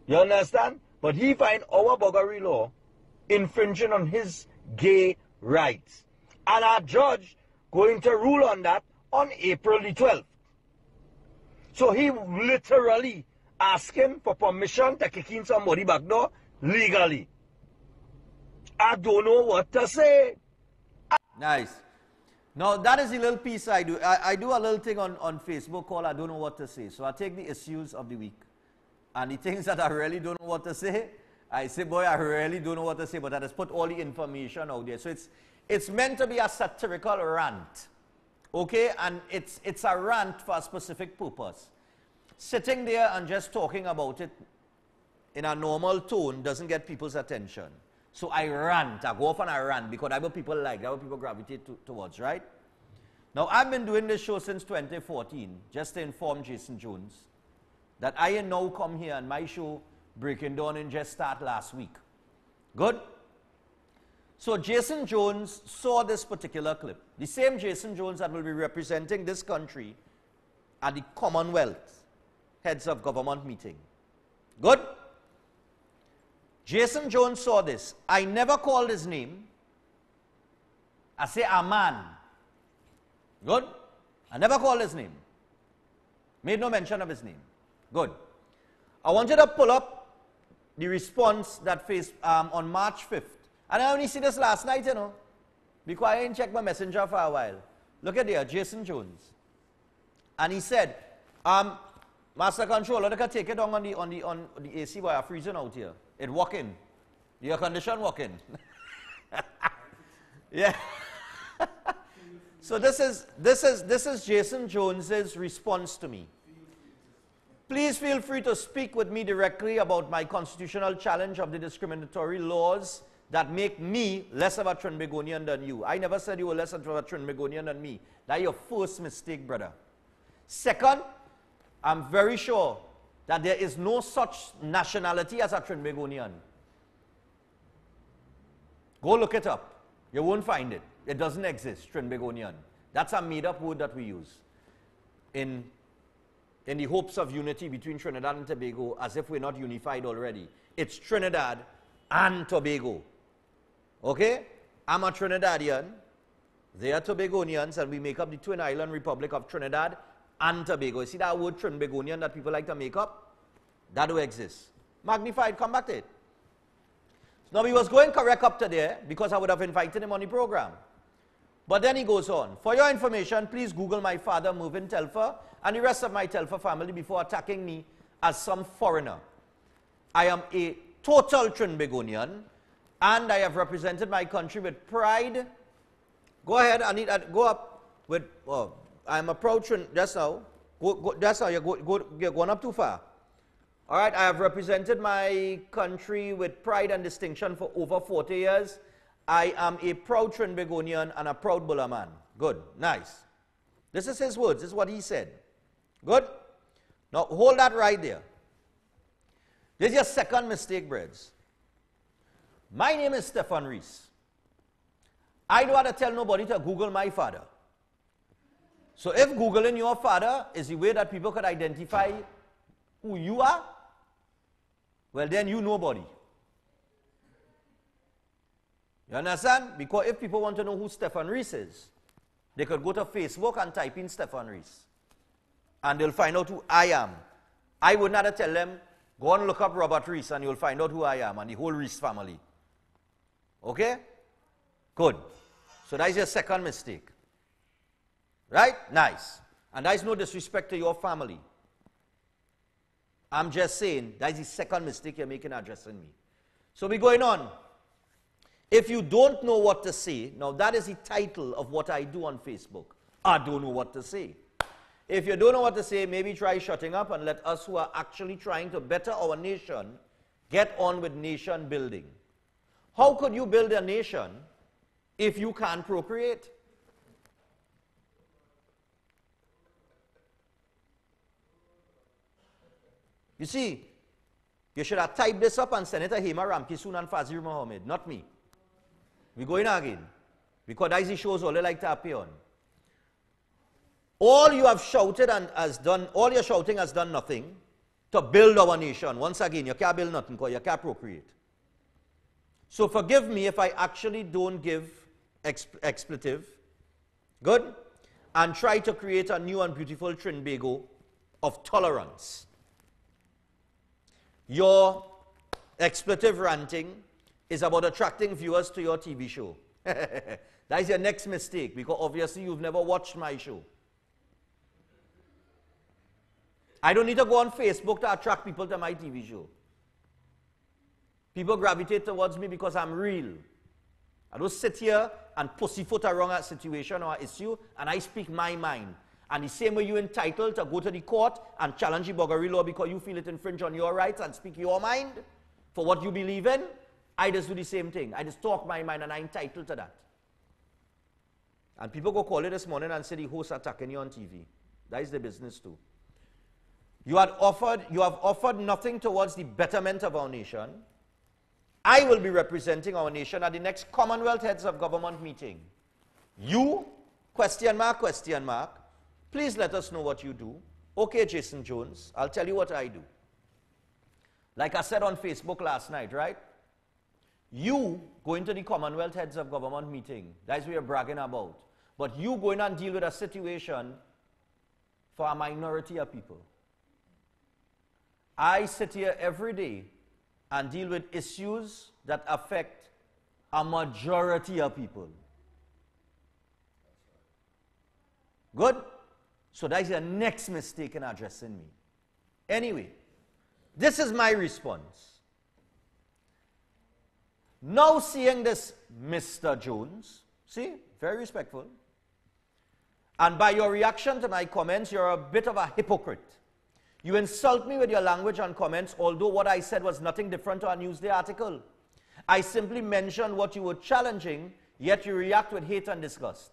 You understand? But he find our Buggery law infringing on his gay rights. And our judge going to rule on that on April the 12th. So he literally asking for permission to kick in somebody back door legally. I don't know what to say. Nice. Now that is a little piece I do. I do a little thing on Facebook called I don't know what to say. So I take the issues of the week. And the things that I really don't know what to say, I say, boy, I really don't know what to say, but I just put all the information out there. So it's meant to be a satirical rant. Okay? And it's a rant for a specific purpose. Sitting there and just talking about it in a normal tone doesn't get people's attention. So I rant. I go off and I rant because that's what people like. That's what people gravitate towards, right? Now, I've been doing this show since 2014, just to inform Jason Jones that I now come here and my show, Breaking Dawn, and just start last week. Good? So Jason Jones saw this particular clip. The same Jason Jones that will be representing this country at the Commonwealth Heads of Government meeting. Good? Jason Jones saw this. I never called his name. I say a man. Good? I never called his name. Made no mention of his name. Good. I want you to pull up the response that faced on March 5th. And I only see this last night, you know, because I didn't check my messenger for a while. Look at there, Jason Jones. And he said, Master Controller, they can take it on the AC while I'm freezing out here. It working. The air condition working. Yeah. So this is Jason Jones's response to me. Please feel free to speak with me directly about my constitutional challenge of the discriminatory laws that make me less of a Trinbagonian than you. I never said you were less of a Trinbagonian than me. That's your first mistake, brother. Second, I'm very sure that there is no such nationality as a Trinbagonian. Go look it up. You won't find it. It doesn't exist, Trinbagonian. That's a made-up word that we use in the hopes of unity between Trinidad and Tobago, as if we're not unified already. It's Trinidad and Tobago. Okay? I'm a Trinidadian. They are Tobagonians, and we make up the Twin Island Republic of Trinidad and Tobago. You see that word Trinbagonian that people like to make up? That do exist. Magnified, come back to it. Now, he was going correct up to there because I would have invited him on the program. But then he goes on. For your information, please Google my father, Melvin Telfer, and the rest of my Telfer family before attacking me as some foreigner. I am a total Trinbagonian, and I have represented my country with pride. Go ahead, I need go up with, I'm a proud Trin, just now. Just now, you're going up too far. All right, I have represented my country with pride and distinction for over 40 years. I am a proud Trinbagonian and a proud Bulla man. Good, nice. This is his words, this is what he said. Good? Now, hold that right there. This is your second mistake, Breds. My name is Stephan Reis. I don't want to tell nobody to Google my father. So if Googling your father is the way that people could identify who you are, well then you nobody. You understand? Because if people want to know who Stephan Reis is, they could go to Facebook and type in Stephan Reis. And they'll find out who I am. I would not tell them, go and look up Robert Reis and you'll find out who I am and the whole Reis family. Okay? Good. So that is your second mistake. Right? Nice. And that is no disrespect to your family. I'm just saying, that is the second mistake you're making addressing me. So we're going on. If you don't know what to say, now that is the title of what I do on Facebook. I don't know what to say. If you don't know what to say, maybe try shutting up and let us who are actually trying to better our nation get on with nation building. How could you build a nation if you can't procreate? You see, you should have typed this up and sent it to Hema Ramkisoon and Fazir Mohammed, not me. We're going again. Because that is the shows all they like to appear on. All you have shouted and has done, all your shouting has done nothing to build our nation. Once again, you can't build nothing because you can't procreate. So forgive me if I actually don't give expletive. Good? And try to create a new and beautiful Trinbago of tolerance. Your expletive ranting is about attracting viewers to your TV show. That is your next mistake, because obviously you've never watched my show. I don't need to go on Facebook to attract people to my TV show. People gravitate towards me because I'm real. I don't sit here and pussyfoot around a situation or issue, and I speak my mind. And the same way you're entitled to go to the court and challenge the buggery law because you feel it infringe on your rights and speak your mind for what you believe in, I just do the same thing. I just talk my mind and I'm entitled to that. And people go call it this morning and say the host attacking you on TV. That is the business too. You have offered nothing towards the betterment of our nation. I will be representing our nation at the next Commonwealth Heads of Government meeting. You, question mark, please let us know what you do. Okay, Jason Jones, I'll tell you what I do. Like I said on Facebook last night, right? You going to the Commonwealth Heads of Government meeting, that's what you're bragging about. But you going and deal with a situation for a minority of people. I sit here every day and deal with issues that affect a majority of people. Good? So that is your next mistake in addressing me. Anyway, this is my response. Now seeing this Mr. Jones, see, very respectful, and by your reaction to my comments, you're a bit of a hypocrite. You insult me with your language and comments, although what I said was nothing different to a Newsday article. I simply mentioned what you were challenging, yet you react with hate and disgust.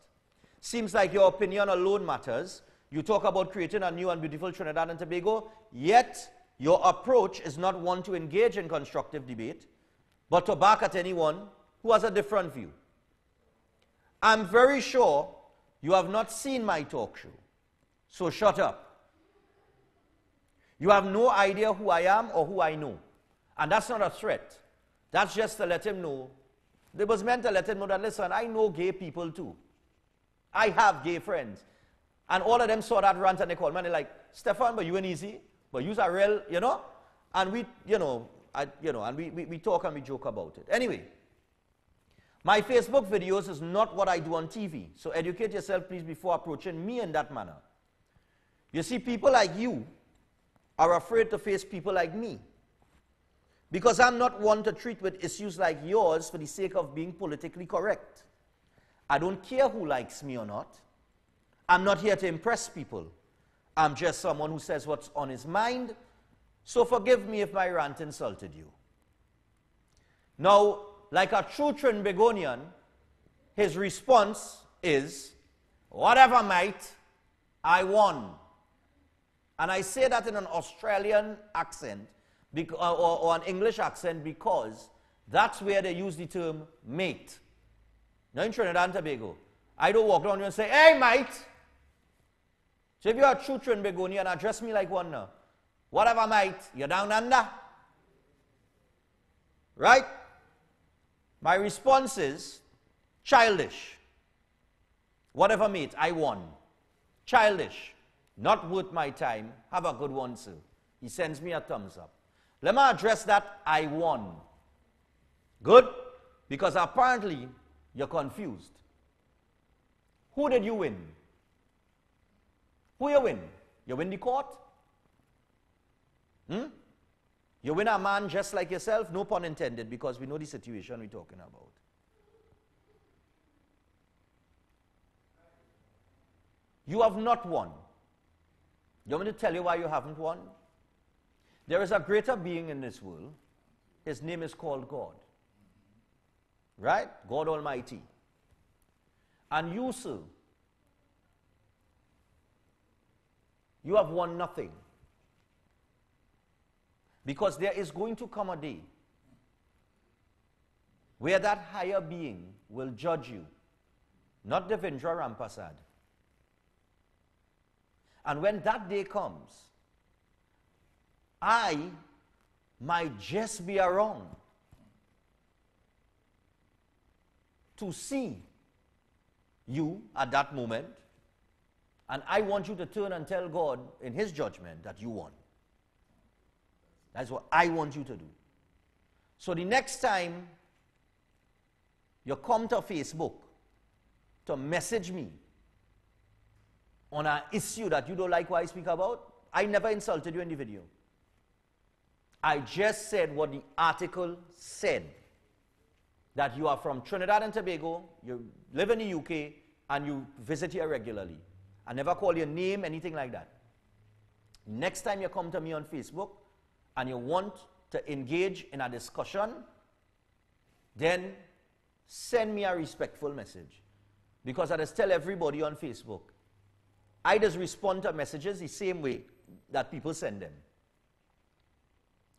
Seems like your opinion alone matters. You talk about creating a new and beautiful Trinidad and Tobago, yet your approach is not one to engage in constructive debate, but to bark at anyone who has a different view. I'm very sure you have not seen my talk show, so shut up. You have no idea who I am or who I know. And that's not a threat. That's just to let him know. It was meant to let him know that, listen, I know gay people too. I have gay friends. And all of them saw that rant and they called me and they're like, Stephan, but you ain't easy. But you're a real, you know. And we, we talk and we joke about it. Anyway, my Facebook videos is not what I do on TV. So educate yourself, please, before approaching me in that manner. You see, people like you are afraid to face people like me. Because I'm not one to treat with issues like yours for the sake of being politically correct. I don't care who likes me or not. I'm not here to impress people. I'm just someone who says what's on his mind. So forgive me if my rant insulted you. Now, like a true Trinbagonian, his response is, whatever might, I won. And I say that in an Australian accent or an English accent because that's where they use the term mate. Now in Trinidad and Tobago, I don't walk down here and say, hey, mate. So if you're a true Trinbagonian and address me like one now, whatever, mate, you're down under. Right? My response is childish. Whatever, mate, I won. Childish. Not worth my time. Have a good one, sir. He sends me a thumbs up. Let me address that I won. Good? Because apparently you're confused. Who did you win? Who you win? You win the court? You win a man just like yourself? No pun intended, because we know the situation we're talking about. You have not won. You want me to tell you why you haven't won? There is a greater being in this world. His name is called God. Right? God Almighty. And you, sir, you have won nothing. Because there is going to come a day where that higher being will judge you, not Devendra Rampasad. And when that day comes, I might just be around to see you at that moment, and I want you to turn and tell God in His judgment that you won. That's what I want you to do. So the next time you come to Facebook to message me on an issue that you don't like what I speak about, I never insulted you in the video. I just said what the article said. That you are from Trinidad and Tobago, you live in the UK, and you visit here regularly. I never call your name, anything like that. Next time you come to me on Facebook and you want to engage in a discussion, then send me a respectful message. Because I just tell everybody on Facebook, I just respond to messages the same way that people send them.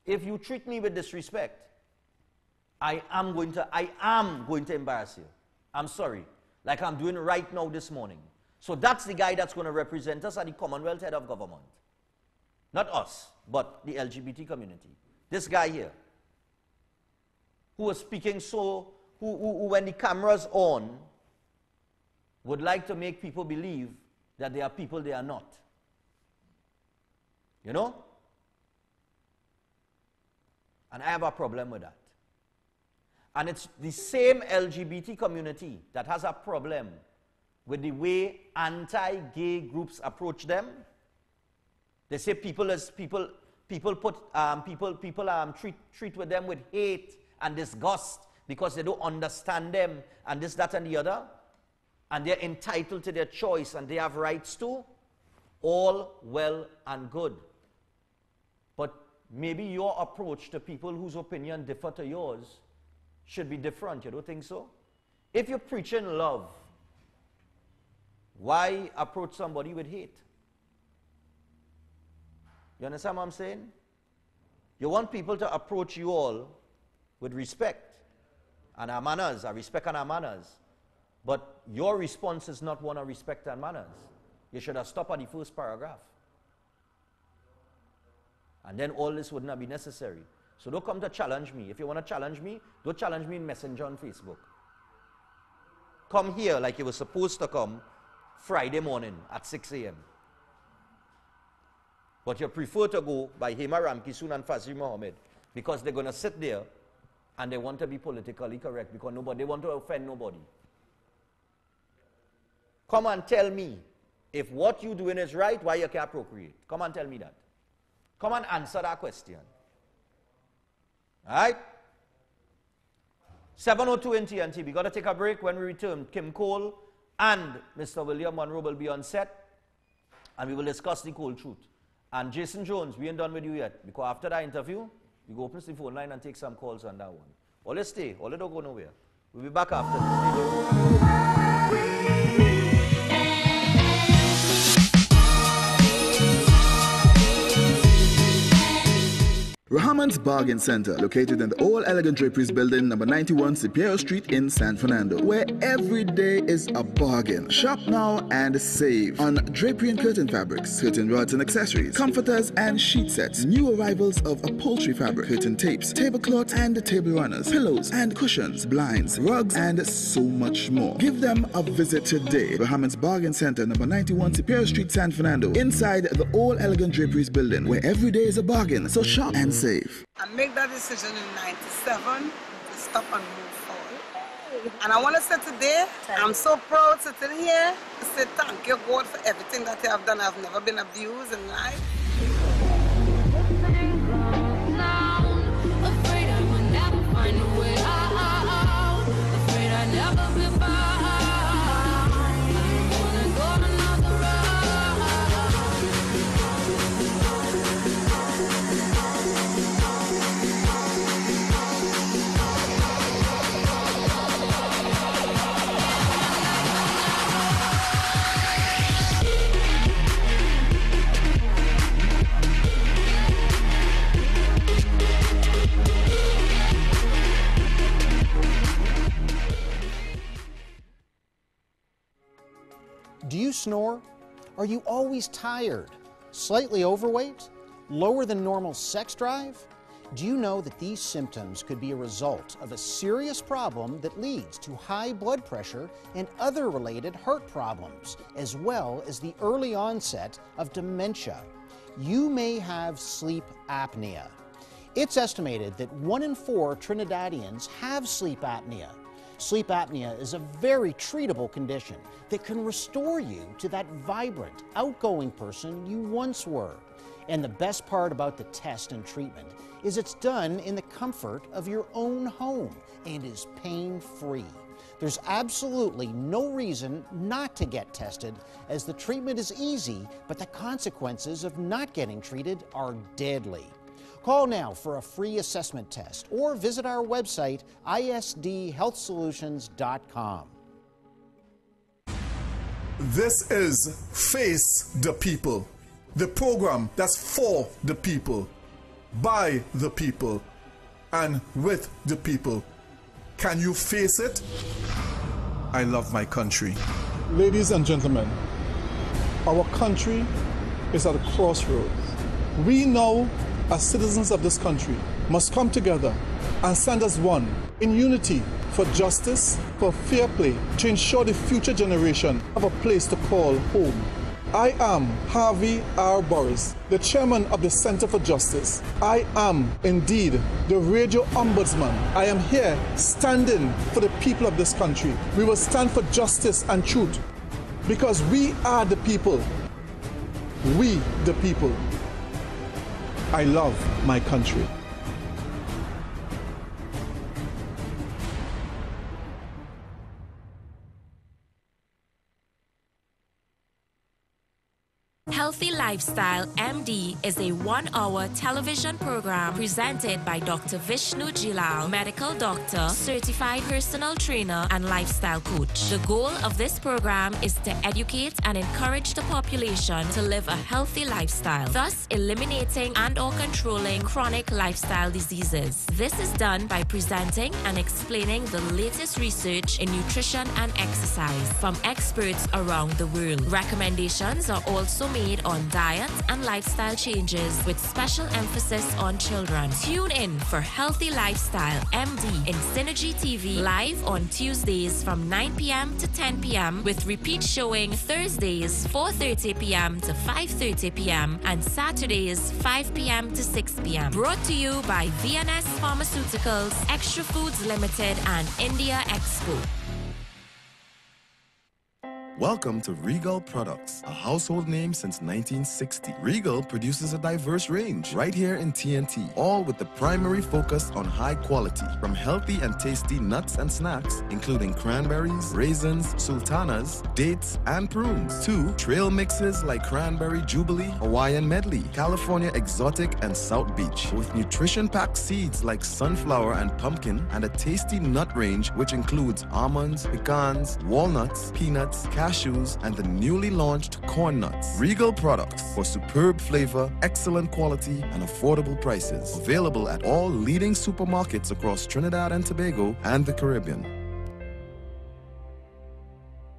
If you treat me with disrespect, I am going to embarrass you. I'm sorry. Like I'm doing right now this morning. So that's the guy that's going to represent us at the Commonwealth Head of Government. Not us, but the LGBT community. This guy here, who was speaking who when the camera's on, would like to make people believe that they are people they are not. You know? And I have a problem with that. And it's the same LGBT community that has a problem with the way anti-gay groups approach them. They say people treat with them with hate and disgust because they don't understand them and this, that, and the other. And they're entitled to their choice and they have rights too. All well and good. But maybe your approach to people whose opinion differ to yours should be different. You don't think so? If you're preaching love, why approach somebody with hate? You understand what I'm saying? You want people to approach you all with respect and our manners, our respect and our manners. But your response is not one of respect and manners. You should have stopped at the first paragraph. And then all this would not be necessary. So don't come to challenge me. If you want to challenge me, don't challenge me in Messenger on Facebook. Come here like you were supposed to come Friday morning at 6 a.m. But you prefer to go by Hema Ramkisoon and Fazli Mohammed because they're going to sit there and they want to be politically correct because they want to offend nobody. Come and tell me if what you're doing is right, why you can't procreate. Come and tell me that. Come and answer that question. All right? 7:02 in TNT. We got to take a break. When we return, Kim Cole and Mr. William Monroe will be on set, and we will discuss the cold truth. And Jason Jones, we ain't done with you yet, because after that interview, we go open the phone line and take some calls on that one. All let's stay. All don't go nowhere. We'll be back after this. Rahaman's Bargain Center, located in the Old Elegant Draperies Building, number 91 Superior Street in San Fernando, where every day is a bargain. Shop now and save on drapery and curtain fabrics, curtain rods and accessories, comforters and sheet sets, new arrivals of upholstery fabric, curtain tapes, tablecloths and table runners, pillows and cushions, blinds, rugs, and so much more. Give them a visit today. Rahaman's Bargain Center, number 91 Superior Street, San Fernando, inside the Old Elegant Draperies Building, where every day is a bargain. So shop and save. I made that decision in 97 to stop and move forward. And I want to say today, I'm so proud sitting here to say thank you, God, for everything that you have done. I've never been abused in life. Afraid I will never find a way out. Afraid I never be found. Wanna go another Do you snore? Are you always tired? Slightly overweight? Lower than normal sex drive? Do you know that these symptoms could be a result of a serious problem that leads to high blood pressure and other related heart problems, as well as the early onset of dementia? You may have sleep apnea. It's estimated that 1 in 4 Trinidadians have sleep apnea. Sleep apnea is a very treatable condition that can restore you to that vibrant, outgoing person you once were. And the best part about the test and treatment is it's done in the comfort of your own home and is pain-free. There's absolutely no reason not to get tested, as the treatment is easy, but the consequences of not getting treated are deadly. Call now for a free assessment test or visit our website, isdhealthsolutions.com. This is Face the People, the program that's for the people, by the people, and with the people. Can you face it? I love my country. Ladies and gentlemen, our country is at a crossroads. We know, as citizens of this country, must come together and stand as one in unity for justice, for fair play, to ensure the future generation have a place to call home. I am Harvey R. Boris, the chairman of the Center for Justice. I am indeed the radio ombudsman. I am here standing for the people of this country. We will stand for justice and truth because we are the people. We the people. I love my country. Healthy Lifestyle MD is a 1-hour television program presented by Dr. Vishnu Jilal, medical doctor, certified personal trainer, and lifestyle coach. The goal of this program is to educate and encourage the population to live a healthy lifestyle, thus eliminating and/or controlling chronic lifestyle diseases. This is done by presenting and explaining the latest research in nutrition and exercise from experts around the world. Recommendations are also made on diet and lifestyle changes with special emphasis on children. Tune in for Healthy Lifestyle MD in Synergy TV live on Tuesdays from 9 p.m. to 10 p.m. with repeat showing Thursdays 4:30 p.m. to 5:30 p.m. and Saturdays 5 p.m. to 6 p.m. Brought to you by VNS Pharmaceuticals, Extra Foods Limited, and India Expo. Welcome to Regal Products, a household name since 1960. Regal produces a diverse range right here in TNT, all with the primary focus on high quality, from healthy and tasty nuts and snacks, including cranberries, raisins, sultanas, dates, and prunes, to trail mixes like Cranberry Jubilee, Hawaiian Medley, California Exotic, and South Beach, with nutrition-packed seeds like sunflower and pumpkin, and a tasty nut range which includes almonds, pecans, walnuts, peanuts, cashews, and the newly launched corn nuts. Regal products for superb flavor, excellent quality, and affordable prices. Available at all leading supermarkets across Trinidad and Tobago and the Caribbean.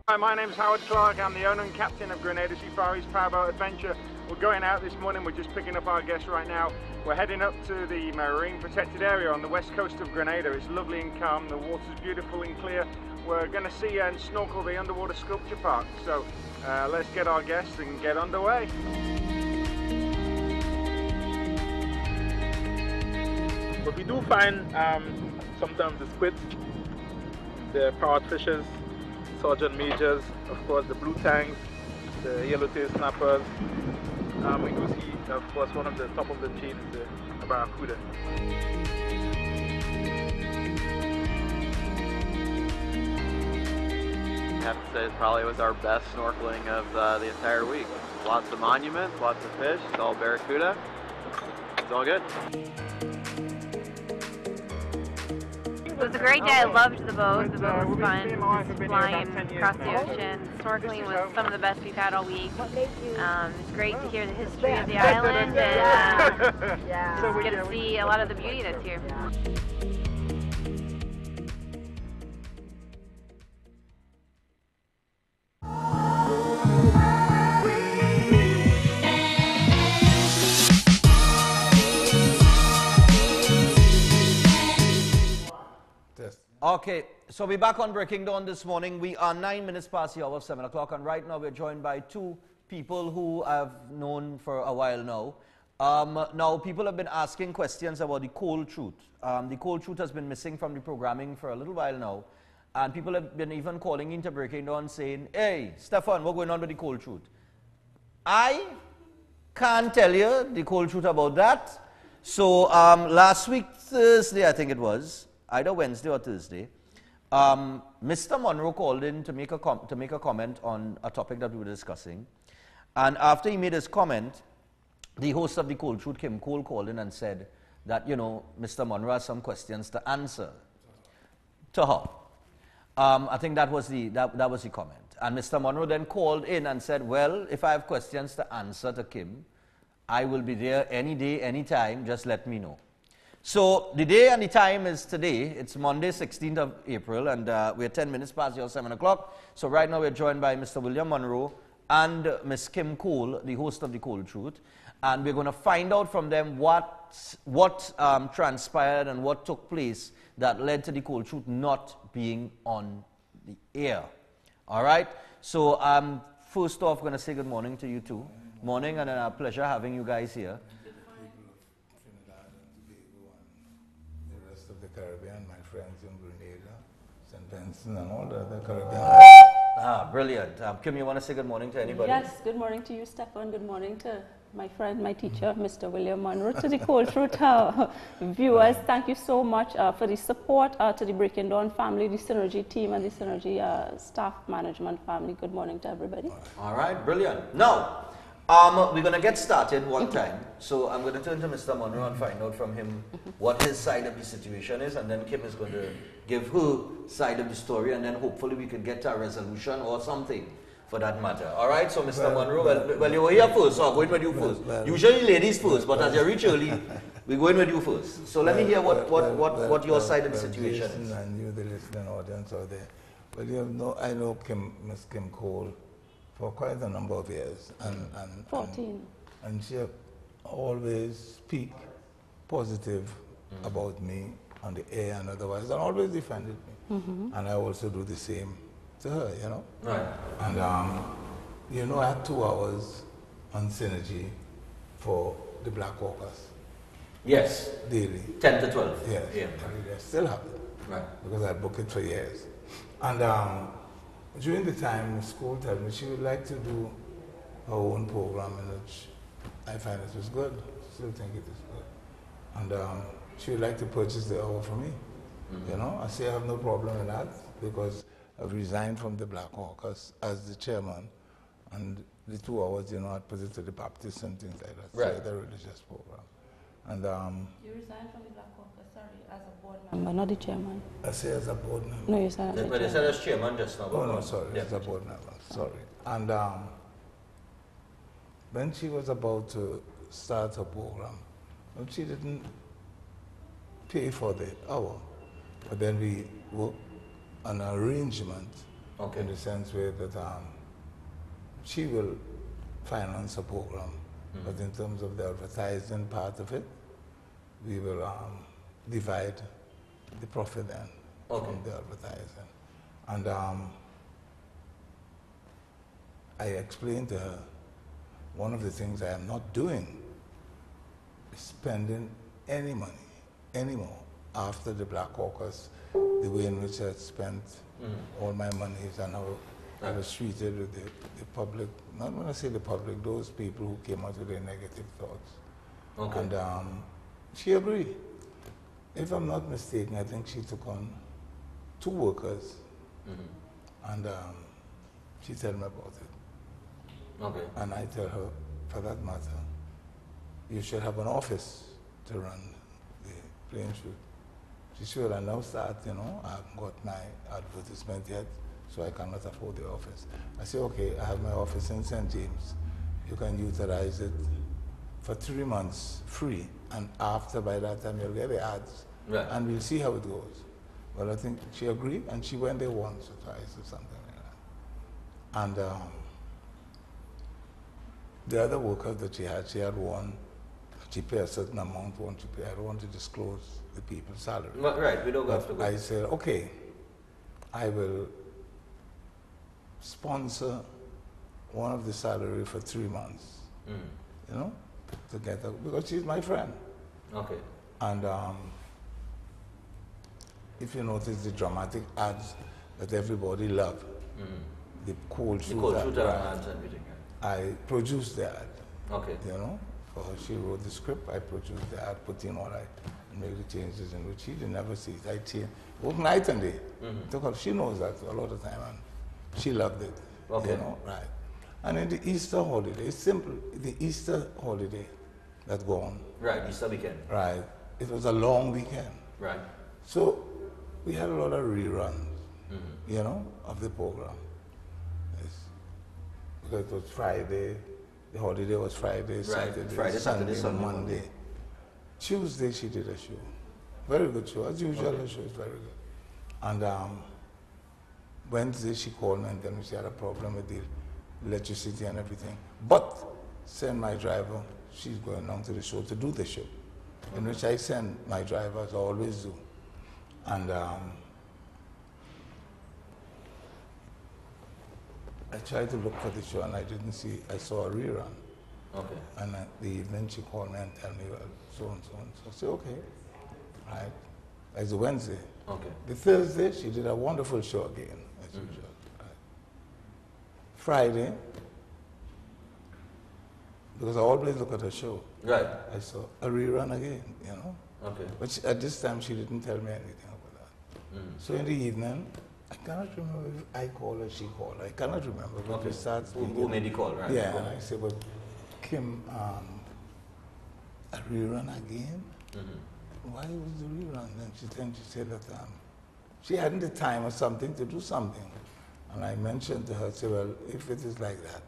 Hi, my name's Howard Clark. I'm the owner and captain of Grenada Seafarers Powerboat Adventure. We're going out this morning. We're just picking up our guests right now. We're heading up to the marine protected area on the west coast of Grenada. It's lovely and calm. The water's beautiful and clear. We're going to see and snorkel the underwater sculpture park. So let's get our guests and get underway. But we do find sometimes the squids, the parrotfishes, sergeant majors, of course the blue tangs, the yellowtail snappers. We do see, of course, one of the top of the chain is the barracuda. I have to say it probably was our best snorkeling of the entire week. Lots of monuments, lots of fish, it's all barracuda. It's all good. It was a great day. I loved the boat. The boat was fun. Just flying across the ocean. Snorkeling was some of the best we've had all week. It's great to hear the history of the island and get to see a lot of the beauty that's here. Okay, so we're back on Breaking Dawn this morning. We are 9 minutes past the hour of 7 o'clock, and right now we're joined by two people who I've known for a while now. Now, people have been asking questions about the cold truth. The cold truth has been missing from the programming for a little while now, and people have been even calling into Breaking Dawn saying, hey, Stephan, what's going on with the cold truth? I can't tell you the cold truth about that. So last week, Thursday, I think it was, either Wednesday or Thursday, Mr. Monroe called in to make a comment on a topic that we were discussing. And after he made his comment, the host of the Cold Truth, Kim Cole, called in and said that, you know, Mr. Monroe has some questions to answer to her. I think that was the comment. And Mr. Monroe then called in and said, well, if I have questions to answer to Kim, I will be there any day, any time, just let me know. So the day and the time is today. It's Monday, 16th of April, and we're 10 minutes past your 7 o'clock. So right now we're joined by Mr. William Monroe and Miss Kim Cole, the host of the Cold Truth. And we're going to find out from them what transpired and what took place that led to the Cold Truth not being on the air. All right? So first off, I'm going to say good morning to you two. Morning, and a pleasure having you guys here. Caribbean, my friends in Grenada, St. Vincent, and all the other Caribbean. Brilliant. Kim, you want to say good morning to anybody? Yes, good morning to you, Stephan. Good morning to my friend, my teacher, Mr. William Monroe, to the Cold Truth viewers. Thank you so much for the support to the Breaking Dawn family, the Synergy team, and the Synergy staff management family. Good morning to everybody. All right, brilliant. Now, we're going to get started one time. So I'm going to turn to Mr. Monroe and find out from him what his side of the situation is, and then Kim is going to give her side of the story, and then hopefully we can get to a resolution or something for that matter. All right, so Mr. Monroe, well, you were here first, so I'm going with you first. Usually ladies first, but as you reach early, we're going with you first. So let me hear what your side of the situation is. And you, the listening audience out there. Well, you know, I know Miss Kim Cole for quite a number of years, and 14. And she always speak positive about me on the air and otherwise, and always defended me. And I also do the same to her, you know. Right. And you know, I had 2 hours on Synergy for the Black Walkers. Yes. Daily. 10 to 12. Yes. Yeah. I still have it. Right. Because I booked it for years. And during the time, school told me she would like to do her own program, in which I find it was good. Still think it is good. And she would like to purchase the hour for me. You know, I say I have no problem with that because I've resigned from the Black Hawkers as the chairman, and the 2 hours, you know, I put it to the Baptists and things like that. Right. So the religious program. And you resigned from the Black Hawkers Sorry, as a board member, not the chairman. I say as a board member. No, you said as a But they said as chairman just now. Oh, no, sorry, as a board member, sorry. And when she was about to start her program, she didn't pay for the hour, but then we worked on an arrangement in the sense where that she will finance a program, but in terms of the advertising part of it, we will divide the profit then from the advertising. And I explained to her, one of the things I am not doing is spending any money anymore after the Black Caucus, the way in which I had spent all my monies and how I was treated with the public, not when I say the public, those people who came out with their negative thoughts. And she agreed. If I'm not mistaken, I think she took on 2 workers, and she told me about it. And I tell her, for that matter, you should have an office to run the plane shoot. She said, I now start, I haven't got my advertisement yet, so I cannot afford the office. I said, okay, I have my office in St. James. You can utilize it for 3 months free, and after, by that time, you'll get the ads, and we'll see how it goes. Well, I think she agreed, and she went there once or twice or something like that. And the other workers that she had one, she paid a certain amount, one she paid. I don't want to disclose the people's salary. Right, we don't have to go. I said, okay, I will sponsor one of the salary for 3 months, together, because she's my friend. And if you notice the dramatic ads that everybody loved, the cold shooter ads and everything. I produced the ad. For her, she wrote the script, I produced the ad, put in all right, and made the changes in which she didn't never see it. I changed, worked night and day. She knows that a lot of time, and she loved it. Right. And in the Easter holiday, it's simple, the Easter holiday that gone. Right, Easter weekend. Right. It was a long weekend. Right. So we had a lot of reruns, of the program. Because it was Friday, the holiday was Friday, Saturday, Sunday, Monday. Tuesday she did a show. Very good show. As usual, her show is very good. And Wednesday she called me and then she had a problem with the electricity and everything. But send my driver, she's going down to the show to do the show. In which I send my driver, as I always do. And I tried to look for the show and I didn't see, I saw a rerun. And the evening she called me and tell me, well, so and so and so. I said, okay, right. It's a Wednesday. The Thursday, she did a wonderful show again, as usual. Right. Friday, because I always look at her show. I saw a rerun again, But she, at this time, she didn't tell me anything about that. So in the evening, I cannot remember if I called or she called. I cannot remember. But we start speaking. Who made the call, right? Yeah, and I said, but Kim, a rerun again? Why was the rerun? Then she said that she hadn't the time or something to do something. And I mentioned to her, I said, well, if it is like that,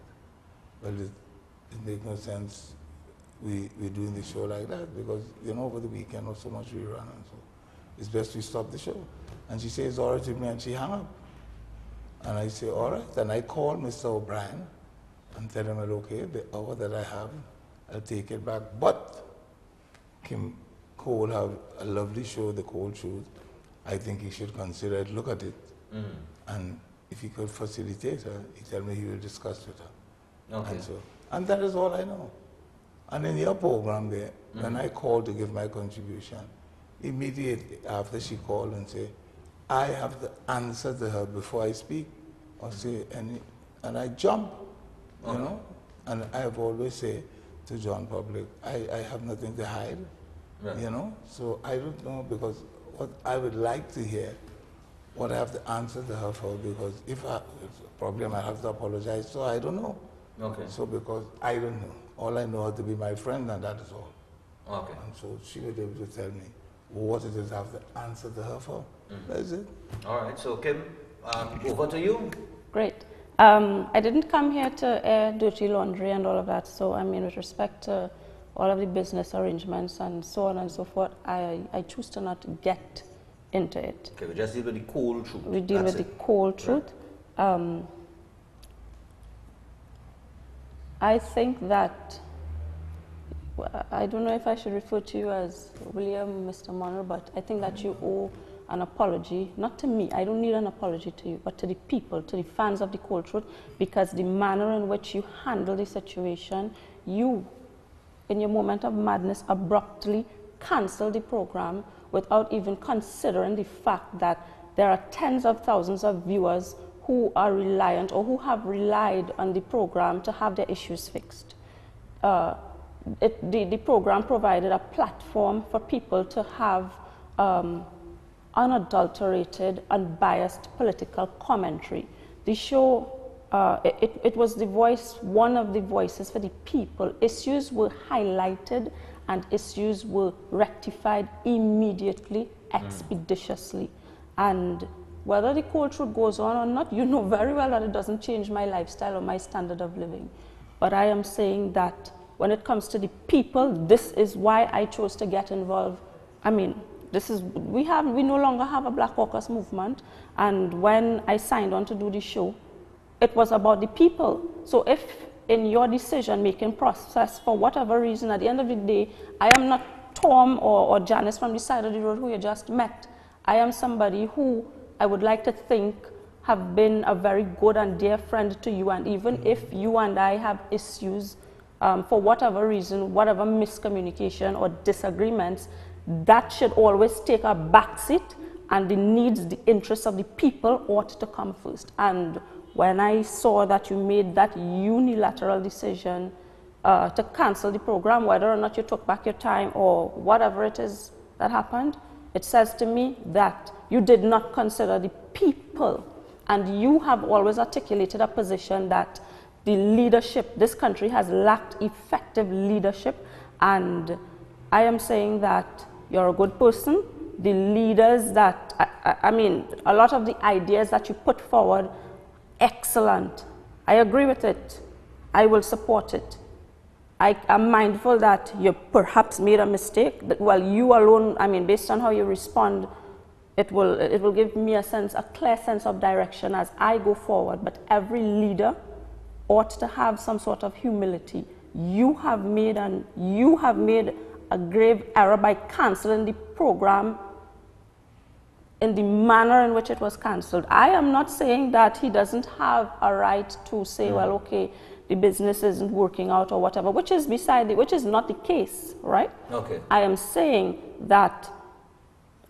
well, it makes no sense we're doing the show like that because, over the weekend was so much rerun and so it's best we stop the show. And she says, all right with me, and she hung up. And I say, all right. And I call Mr. O'Brien and tell him, okay, the hour that I have, I'll take it back. But Kim Cole have a lovely show, The Cold Truth. I think he should consider it, look at it. And if he could facilitate her, he tell me he will discuss with her. And that is all I know. And in your program there, when I called to give my contribution, immediately after she called and said, I have to answer to her before I speak or say any, and I jump, and I have always said to John Public, I have nothing to hide, so I don't know because what I would like to hear, what I have to answer to her for, because if it's a problem I have to apologize, so I don't know. So because I don't know. All I know how to be my friend and that is all. And so she was able to tell me what it is I have to answer to her for. That's it. All right, so Kim, over to you. Great. I didn't come here to air dirty laundry and all of that, so I mean, with respect to all of the business arrangements and so on and so forth, I choose to not get into it. Okay, we just deal with the cold truth. We deal with the cold truth. I think that, I don't know if I should refer to you as William, Mr. Monroe, but I think that you owe an apology, not to me, I don't need an apology to you, but to the people, to the fans of the Cold Truth, because the manner in which you handle the situation, you, in your moment of madness, abruptly cancel the program without even considering the fact that there are tens of thousands of viewers who are reliant or who have relied on the program to have their issues fixed. The program provided a platform for people to have unadulterated, unbiased political commentary. The show, it was the voice, one of the voices for the people. Issues were highlighted and issues were rectified immediately, expeditiously. And whether the Cold Truth goes on or not, you know very well that it doesn't change my lifestyle or my standard of living. But I am saying that when it comes to the people, this is why I chose to get involved. I mean, this is, we no longer have a Black Caucus movement, and when I signed on to do the show, it was about the people. So if in your decision-making process, for whatever reason, at the end of the day, I am not Tom or Janice from the side of the road who you just met. I am somebody who I would like to think have been a very good and dear friend to you, and even if you and I have issues, for whatever reason, whatever miscommunication or disagreements, that should always take a backseat, and the needs, the interests of the people ought to come first. And when I saw that you made that unilateral decision to cancel the program, whether or not you took back your time or whatever it is that happened, it says to me that you did not consider the people. And you have always articulated a position that the leadership, this country has lacked effective leadership, and I am saying that you're a good person. The leaders that, I mean, a lot of the ideas that you put forward, excellent. I agree with it. I will support it. I am mindful that you perhaps made a mistake. That, well, you alone, I mean, based on how you respond, it will give me a clear sense of direction as I go forward. But every leader ought to have some sort of humility. You have made a grave error by canceling the program in the manner in which it was cancelled. I am not saying that he doesn't have a right to say, well, okay, the business isn't working out or whatever, which is not the case, right? Okay. I am saying that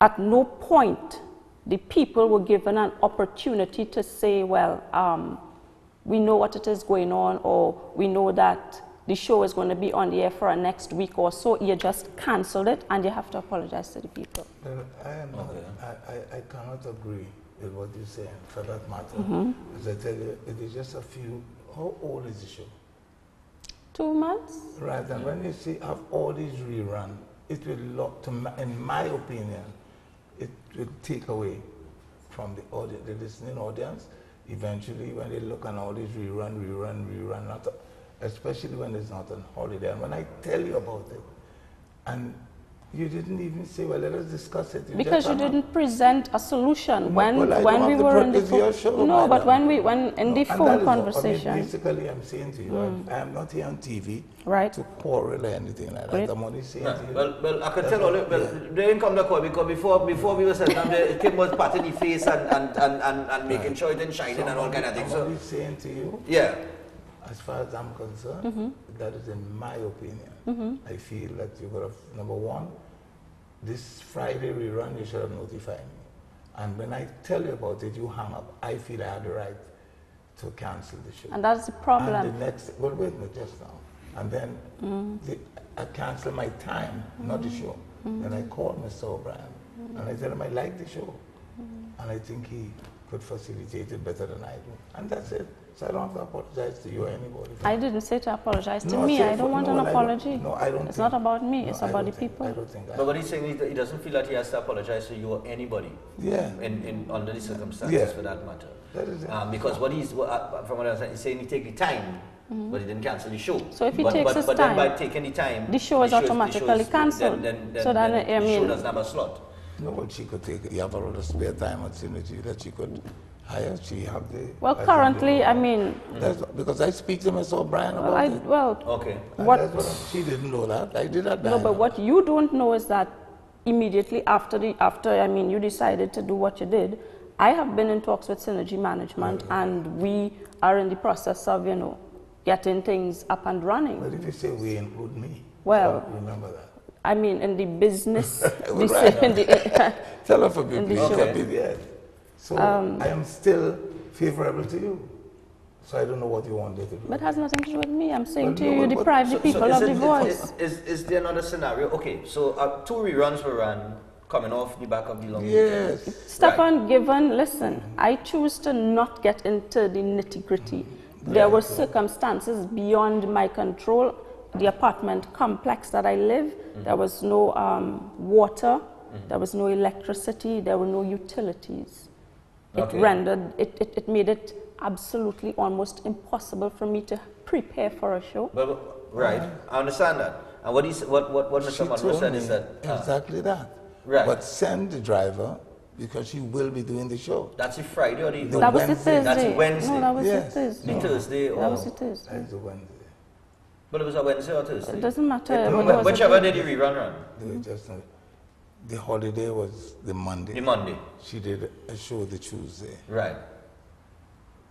at no point the people were given an opportunity to say, well, we know what it is going on, or we know that the show is going to be on the air for a next week or so. You just cancelled it, and you have to apologize to the people. I cannot agree with what you're saying, for that matter. As I tell you, it is just a few. How old is the show? 2 months. Right, and when you see have all these rerun, it will look, in my opinion, it will take away from the audience, the listening audience. Eventually, when they look at all these rerun, not, especially when it's not on holiday. And when I tell you about it, and you didn't even say, well, let us discuss it. Because you didn't present a solution when we were in the phone. No, but when in the phone conversation. I mean, basically, I'm saying to you, I am not here on TV to quarrel or anything like that. I'm only saying to you. Well, I can tell all it. Well, they didn't come to call because before we were sitting down there, Kim was patting the face and making sure it didn't shine and all kind of things. I'm only saying to you. Yeah. As far as I'm concerned, that is in my opinion. I feel that you could have, number one, this Friday rerun, you should have notified me. And when I tell you about it, you hang up. I feel I had the right to cancel the show. And that's the problem. And the next, well, wait a minute, just now. And then I canceled my time, not the show. Then I called Mr. O'Brien, and I tell him I like the show. And I think he could facilitate it better than I do. And that's it. So I don't have to apologize to you or anybody. I didn't say to apologize to No, me. say I don't want an apology. No, I don't It's think- not about me. no, It's I about the don't think- people. I don't think But what he's saying is that he doesn't feel that he has to apologize to you or anybody. Yeah. Under the circumstances, Yeah. for that matter. That is it. Because what from what I understand, he's saying he take the time, but he didn't cancel the show. So if he but, takes but, his but time, then by taking the time, the show is automatically cancelled. So then, I the show mean, doesn't have a slot. No, but she could take, you have a lot of spare time at Synergy that she could hire. She have the... well, currently, I mean... Because I speak to Mr. O'Brien Well, about it. well, okay. She didn't know that. I did that. No, but what you don't know is that immediately after you decided to do what you did, I have been in talks with Synergy Management, and we are in the process of, getting things up and running. But if you say we include me, well, remember that. I mean, in the business, Tell her for me, in the please. show. Yes. So I am still favorable to you. So I don't know what you want her to do. But it has nothing to do with me. I'm saying Well, to no, you, but- deprive the people of the voice. Is there another scenario? Okay, so 2 reruns were run coming off the back of the long Yes. weekend. Stephan, listen, I choose to not get into the nitty-gritty. There were circumstances beyond my control. The apartment complex that I live, there was no water, there was no electricity, there were no utilities. Okay. It made it absolutely almost impossible for me to prepare for a show. Right, I understand that. And what Mr. Monroe said is that... exactly that. Right. But send the driver because she will be doing the show. That's a Friday or the That was the Thursday. That's a Wednesday. No, that was Yes. the Thursday. The Thursday or... That was the Thursday. That's the Wednesday. But it was a Wednesday or Thursday? It doesn't matter. Whichever day the rerun run. The holiday was the Monday. The Monday. She did a show the Tuesday. Right.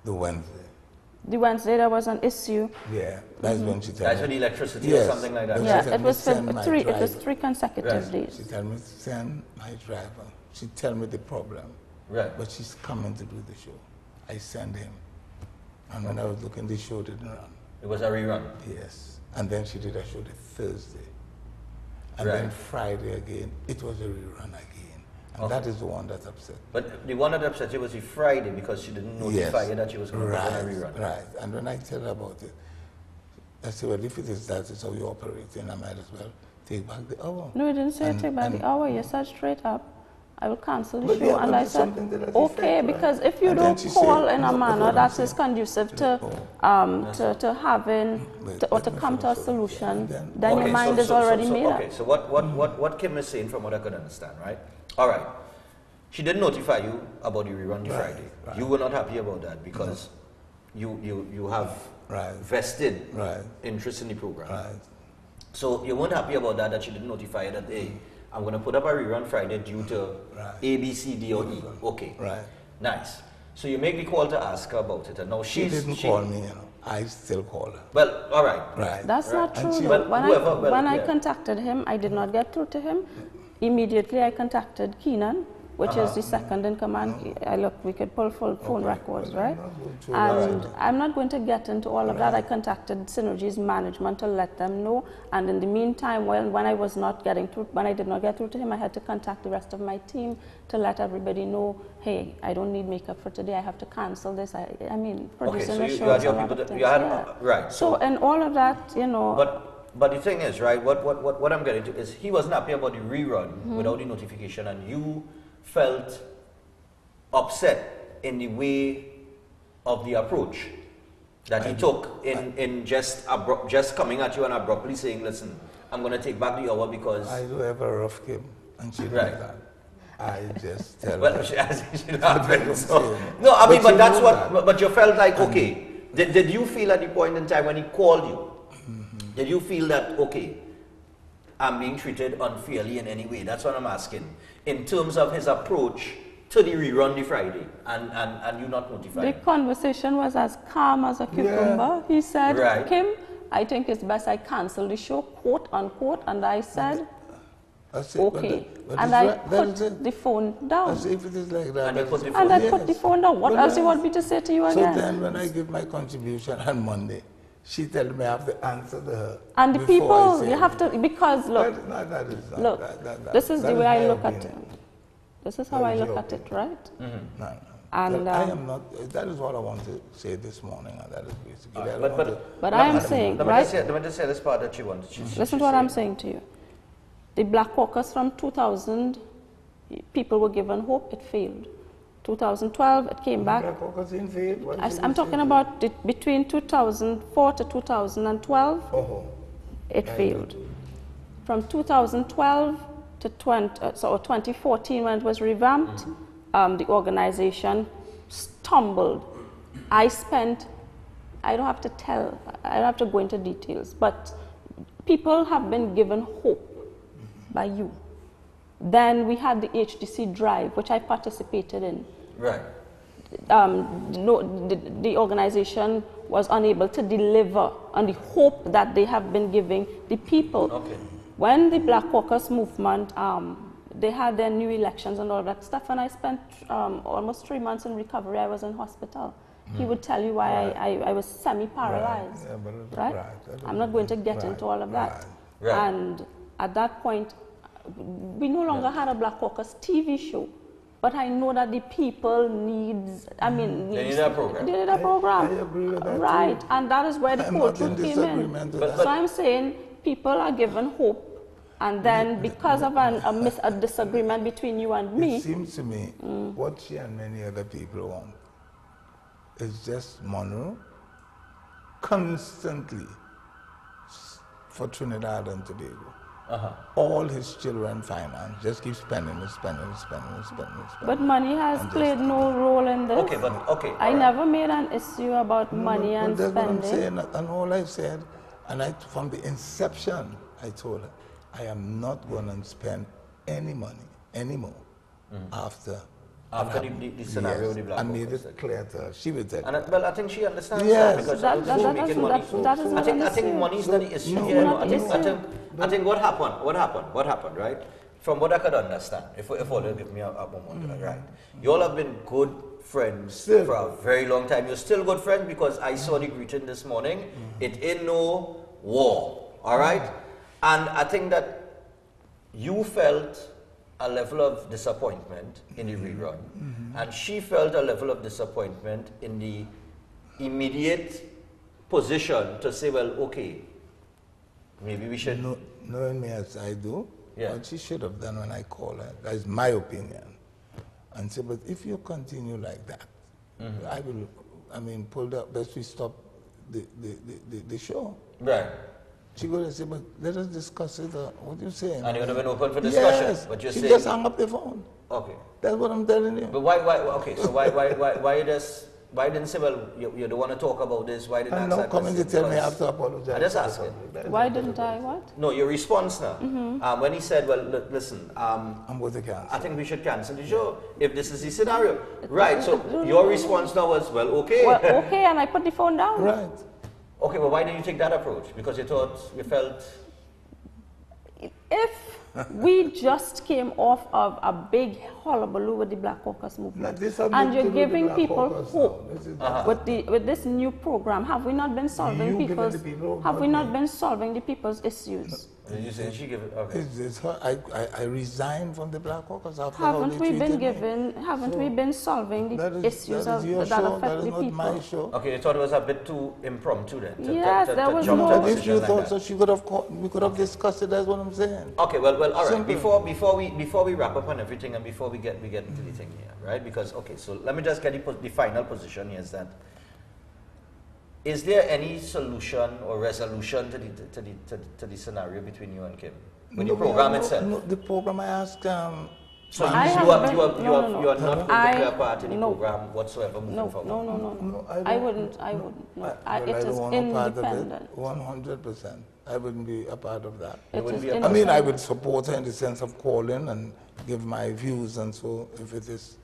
The Wednesday. The Wednesday there was an issue. Yeah, that's when she told me. That's when the electricity or something like that. Yeah, it was three consecutive days. She told me to send my driver. She tell me the problem. Right. But she's coming to do the show. I send him. And when I was looking, the show didn't run. It was a rerun? Yes. And then she did a show the Thursday. And Right. then Friday again, it was a rerun again. And that is the one that upset. But the one that upset you was the Friday because she didn't notify you that she was going to put on a rerun. Right. And when I tell her about it, I said, well, if it is that, it's how you operate, then I might as well take back the hour. No, you didn't say take back the hour. You said straight up, I will cancel the But show. yeah, And but I it's said, something to that okay, effect, right? because if you And then don't she call said, in a no, manner what that I'm is conducive to having, or to come to a solution, then your mind is already made up. Okay, so what Kim is saying from what I could understand, right? All right. She didn't notify you about the rerun the Friday. Right. You were not happy about that because you have vested interest in the program. Right. So you weren't happy about that she didn't notify you that, hey, I'm going to put up a rerun Friday due to A, B, C, D, or E. Okay. Right. Nice. So you make the call to ask her about it, and now She didn't call me, I still call her. Well, all right. Right. That's not true. And Though. When I contacted him, I did not get through to him. Immediately, I contacted Keenan, which is the second in command. We could pull full phone records, right? And I'm not going to get into all of that. I contacted Synergy's management to let them know. And in the meantime, when I was not getting through, when I did not get through to him, I had to contact the rest of my team to let everybody know, hey, I don't need makeup for today. I have to cancel this. I mean, producing a show is a lot of things. Right. So in all of that, But the thing is, right, what I'm getting to is he wasn't happy about the rerun without the notification, and you felt upset in the way of the approach that he took in just coming at you and abruptly saying, listen, I'm going to take back the hour because... I do have a rough game, and she knows that. I just tell well, her. she no, I mean, but that's what... But you felt like, okay, did you feel at the point in time when he called you, did you feel that, okay, I'm being treated unfairly in any way? That's what I'm asking. In terms of his approach to the rerun the Friday, and you not notified. The conversation was as calm as a cucumber. He said, Kim, I think it's best I cancel the show, quote unquote, and I said, okay. And I put the phone down. If it is like that, and I put the phone down. What else do you want me to say to you again? So then when I give my contribution on Monday, she tells me I have to answer to her. And the people, you have to, because look, this is the way I look at it. This is how I look at it, right? No. And I am not, that is what I want to say this morning, and that is basically but I am saying, right? Let me just say this part that she wants. Listen to what I'm saying to you. The Black Caucus from 2000, people were given hope, it failed. 2012, it came back. Black Caucus didn't fail? I'm talking about between 2004 to 2012, it failed. From 2012 to 2014, when it was revamped, the organization stumbled. I don't have to tell, I don't have to go into details, but people have been given hope by you. Then we had the HDC drive, which I participated in. Right. The organization was unable to deliver on the hope that they have been giving the people. Okay. When the Black Caucus movement, they had their new elections and all that stuff, and I spent almost 3 months in recovery. I was in hospital. He would tell you why I was semi-paralyzed, right? I'm not going to get into all of that. Right. And at that point, we no longer had a Black Caucus TV show, but I know that the people needs, they need a program. They need a program. I agree with that right, too. and that is where the courtroom came in. So I'm saying people are given hope, and then because of a disagreement between you and me. It seems to me what she and many other people want is just Monroe constantly for Trinidad and Tobago. All his children finance, just keep spending. But money has played no role in this. I never made an issue about money and that's spending. what I'm saying, and all I said, and from the inception, I told her, I am not going to spend any money anymore after the scenario with the Black I made it clear to her. She would tell me. Well, I think she understands Yes. that because making money. I think money is not the issue here. I think what happened, right? From what I could understand, if all you give me a moment, right? You all have been good friends for a very long time. You're still good friends because I saw the greeting this morning. It ain't no war, all right? And I think that you felt a level of disappointment in the rerun, and she felt a level of disappointment in the immediate position to say, well, okay, maybe we should... Knowing me as I do, what she should have done when I call her, that is my opinion, and say, but if you continue like that, I will, pull the, best we stop the show. Right. She would have said, but let us discuss it. What are you saying? And you would have been open for discussion. Yes. But you're she saying, just hung up the phone. Okay. That's what I'm telling you. But why okay, so why didn't say, well, you don't want to talk about this? Why didn't I ask know, that coming to question? tell me I have to apologize. I just asked him. Why didn't I what? No, your response now. When he said, well, listen, I'm going to cancel. I think we should cancel the show if this is the scenario. Right, so your response now was, well, okay. Well, okay, and I put the phone down. Right. Okay, but why did you take that approach? Because you felt... If we just came off of a big hullabaloo with the Black Caucus movement, and you're giving people hope with this new program, have we not been solving the people's issues? Did you say she gave it? Okay. It's her. I resigned from the Black Caucus after haven't we been solving the issues that affect the people? My show. Okay, you thought it was a bit too impromptu then. Yes, there was no. But if you thought so, she could have we could have discussed it. That's what I'm saying. Okay, well, all right. Simple. Before we wrap up on everything and before we get into the thing here, right? Because okay, so let me just get the final position here is that. Is there any solution or resolution to the scenario between you and Kim? With the program itself? No, the program I asked. So you are not going to play a part in the program whatsoever moving forward? No. I wouldn't. No. It is independent. 100%. I wouldn't be a part of that. I would support her in the sense of calling and give my views and so if it is.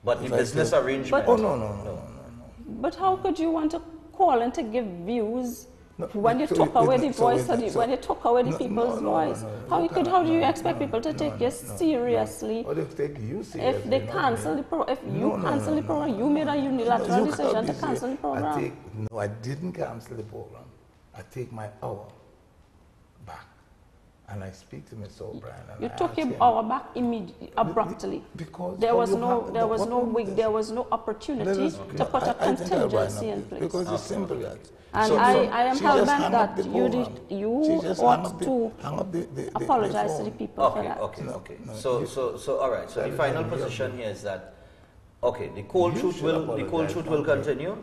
But the business arrangement? No. But how could you want to call and to give views when you took away the voice, when you took away the people's voice? How do you expect people to take you seriously? Or they take you seriously. If they cancel the program, you made a unilateral decision to cancel the program. I didn't cancel the program. I take my hour back. And I speak to Mr. O'Brien. And You I took ask him our back immediately, abruptly. Because there was no no opportunity to put a contingency in place. Because it's simple that. And I am hell-bent that you ought to apologize to the people for that. Okay. So all right. So the final position here is that, okay, the cold truth will continue.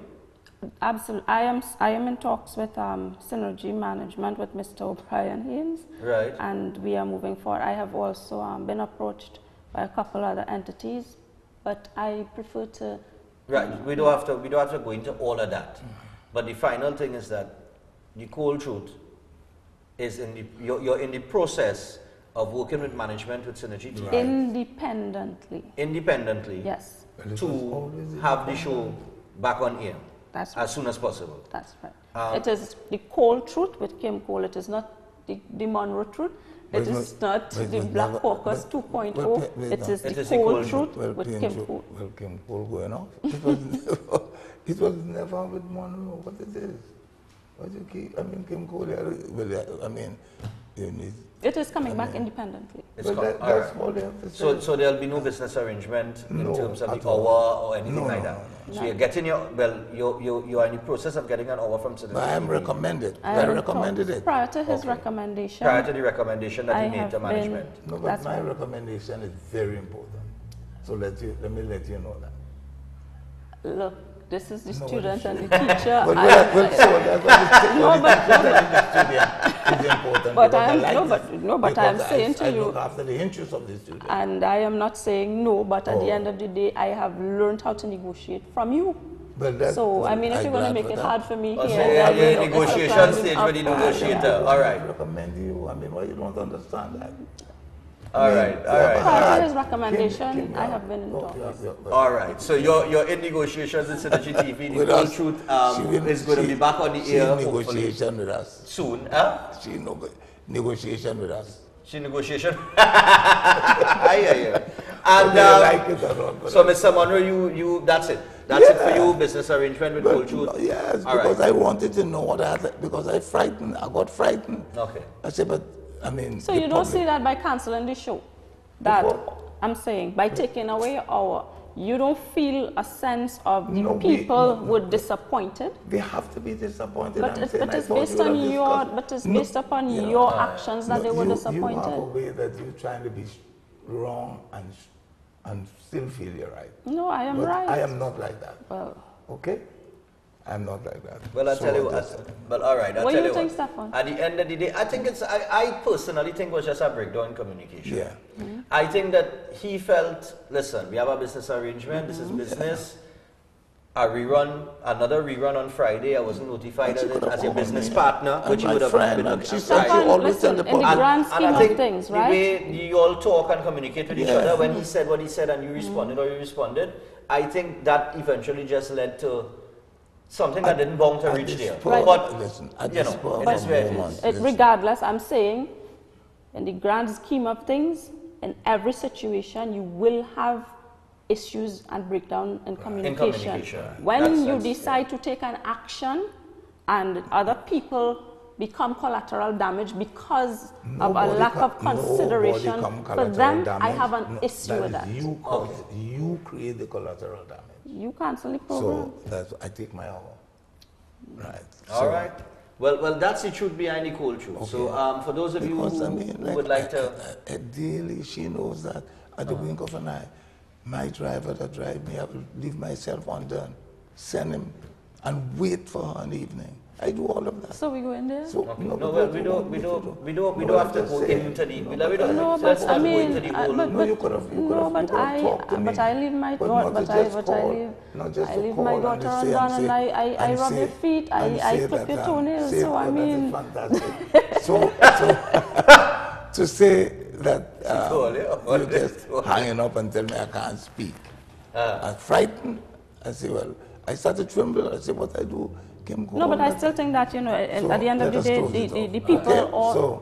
Absolutely. I am in talks with Synergy Management with Mr. O'Brien Haynes. Right. And we are moving forward. I have also been approached by a couple other entities, but I prefer to. Right. We don't have to go into all of that. But the final thing is that the cold truth is you're in the process of working with management with Synergy TV. Independently. Independently. Yes. To have the show back on air. That's as soon as possible. That's right. It is the cold truth with Kim Cole. It is not the Monroe truth. It is not the Black Caucus 2.0. It is the cold truth with Kim Cole. Well, Kim Cole going off. It was never with Monroe. What it is? What you keep? I mean, Kim Cole. Well, I mean, you need. It is coming back independently. That's all they have to say. So there'll be no business arrangement in terms of the hour or anything like that. So you're getting you are in the process of getting an hour from Synergy. I am recommended. I recommended it. Prior to his recommendation. Prior to the recommendation that he made to management. No, but my recommendation is very important. So let me let you know that. Look. This is the student and the teacher. But I am saying to you, I look after the interests of the student. And I am not saying no, but at the end of the day, I have learned how to negotiate from you. So, I mean, if you're going to make it hard for me here, you're in negotiation stage with the negotiator. All right. I recommend you. I mean, why you don't understand that? All right. Prior to his recommendation, I have been in talks. All right. So you're in negotiations with Synergy TV. The cold truth is going to be back on the air. She negotiation with us soon. She negotiation with us. She negotiation. And so, Mr. Monroe, you that's it. That's it for you. Business arrangement with cold truth. Yes, because I wanted to know what I had. Because I got frightened. Okay. I said, but. I mean, so you don't see that by cancelling the show? That I'm saying by taking away our, you don't feel a sense of the people were disappointed. They have to be disappointed. But it's based on your, but it's based upon your actions that they were disappointed. You have a way that you're trying to be wrong and still feel you're right. No, I am right. I am not like that. Well, okay. I'm not like that. Well, I'll tell you what. But all right, I'll what tell do you you think, what. Stephan? At the end of the day, I think I personally think it was just a breakdown in communication. Yeah. I think that he felt, listen, we have a business arrangement, this is business. Another rerun on Friday. I wasn't notified as your business partner, which you would have been. And she said you always tell the in the grand scheme of things, right? The way you all talk and communicate with each other, when he said what he said and you responded or you responded, I think that eventually just led to something that didn't bound to reach there. Right. But, listen, regardless, I'm saying, in the grand scheme of things, in every situation, you will have issues and breakdown in communication. When you decide to take an action and other people become collateral damage because of a lack of consideration for them, I have an issue with that. You create the collateral damage. You constantly program. So I take my hour. Right. All right. Well, that's the truth behind the cold truth. Okay. So for those of you who would like to... Ideally, she knows that at the wink of an eye, my driver that drive me, I will leave myself undone, send him, and wait for her in the evening. I do all of that. So we go in there? So, okay. No, well, we don't have to go into the... But I leave my daughter undone and I rub your feet, I clip your toenails, so I mean... So, to say that you're just hanging up and tell me I can't speak. I'm frightened. I say, well, I started trembling. I say, what I do? No, but I still think that, at the end of the day, the people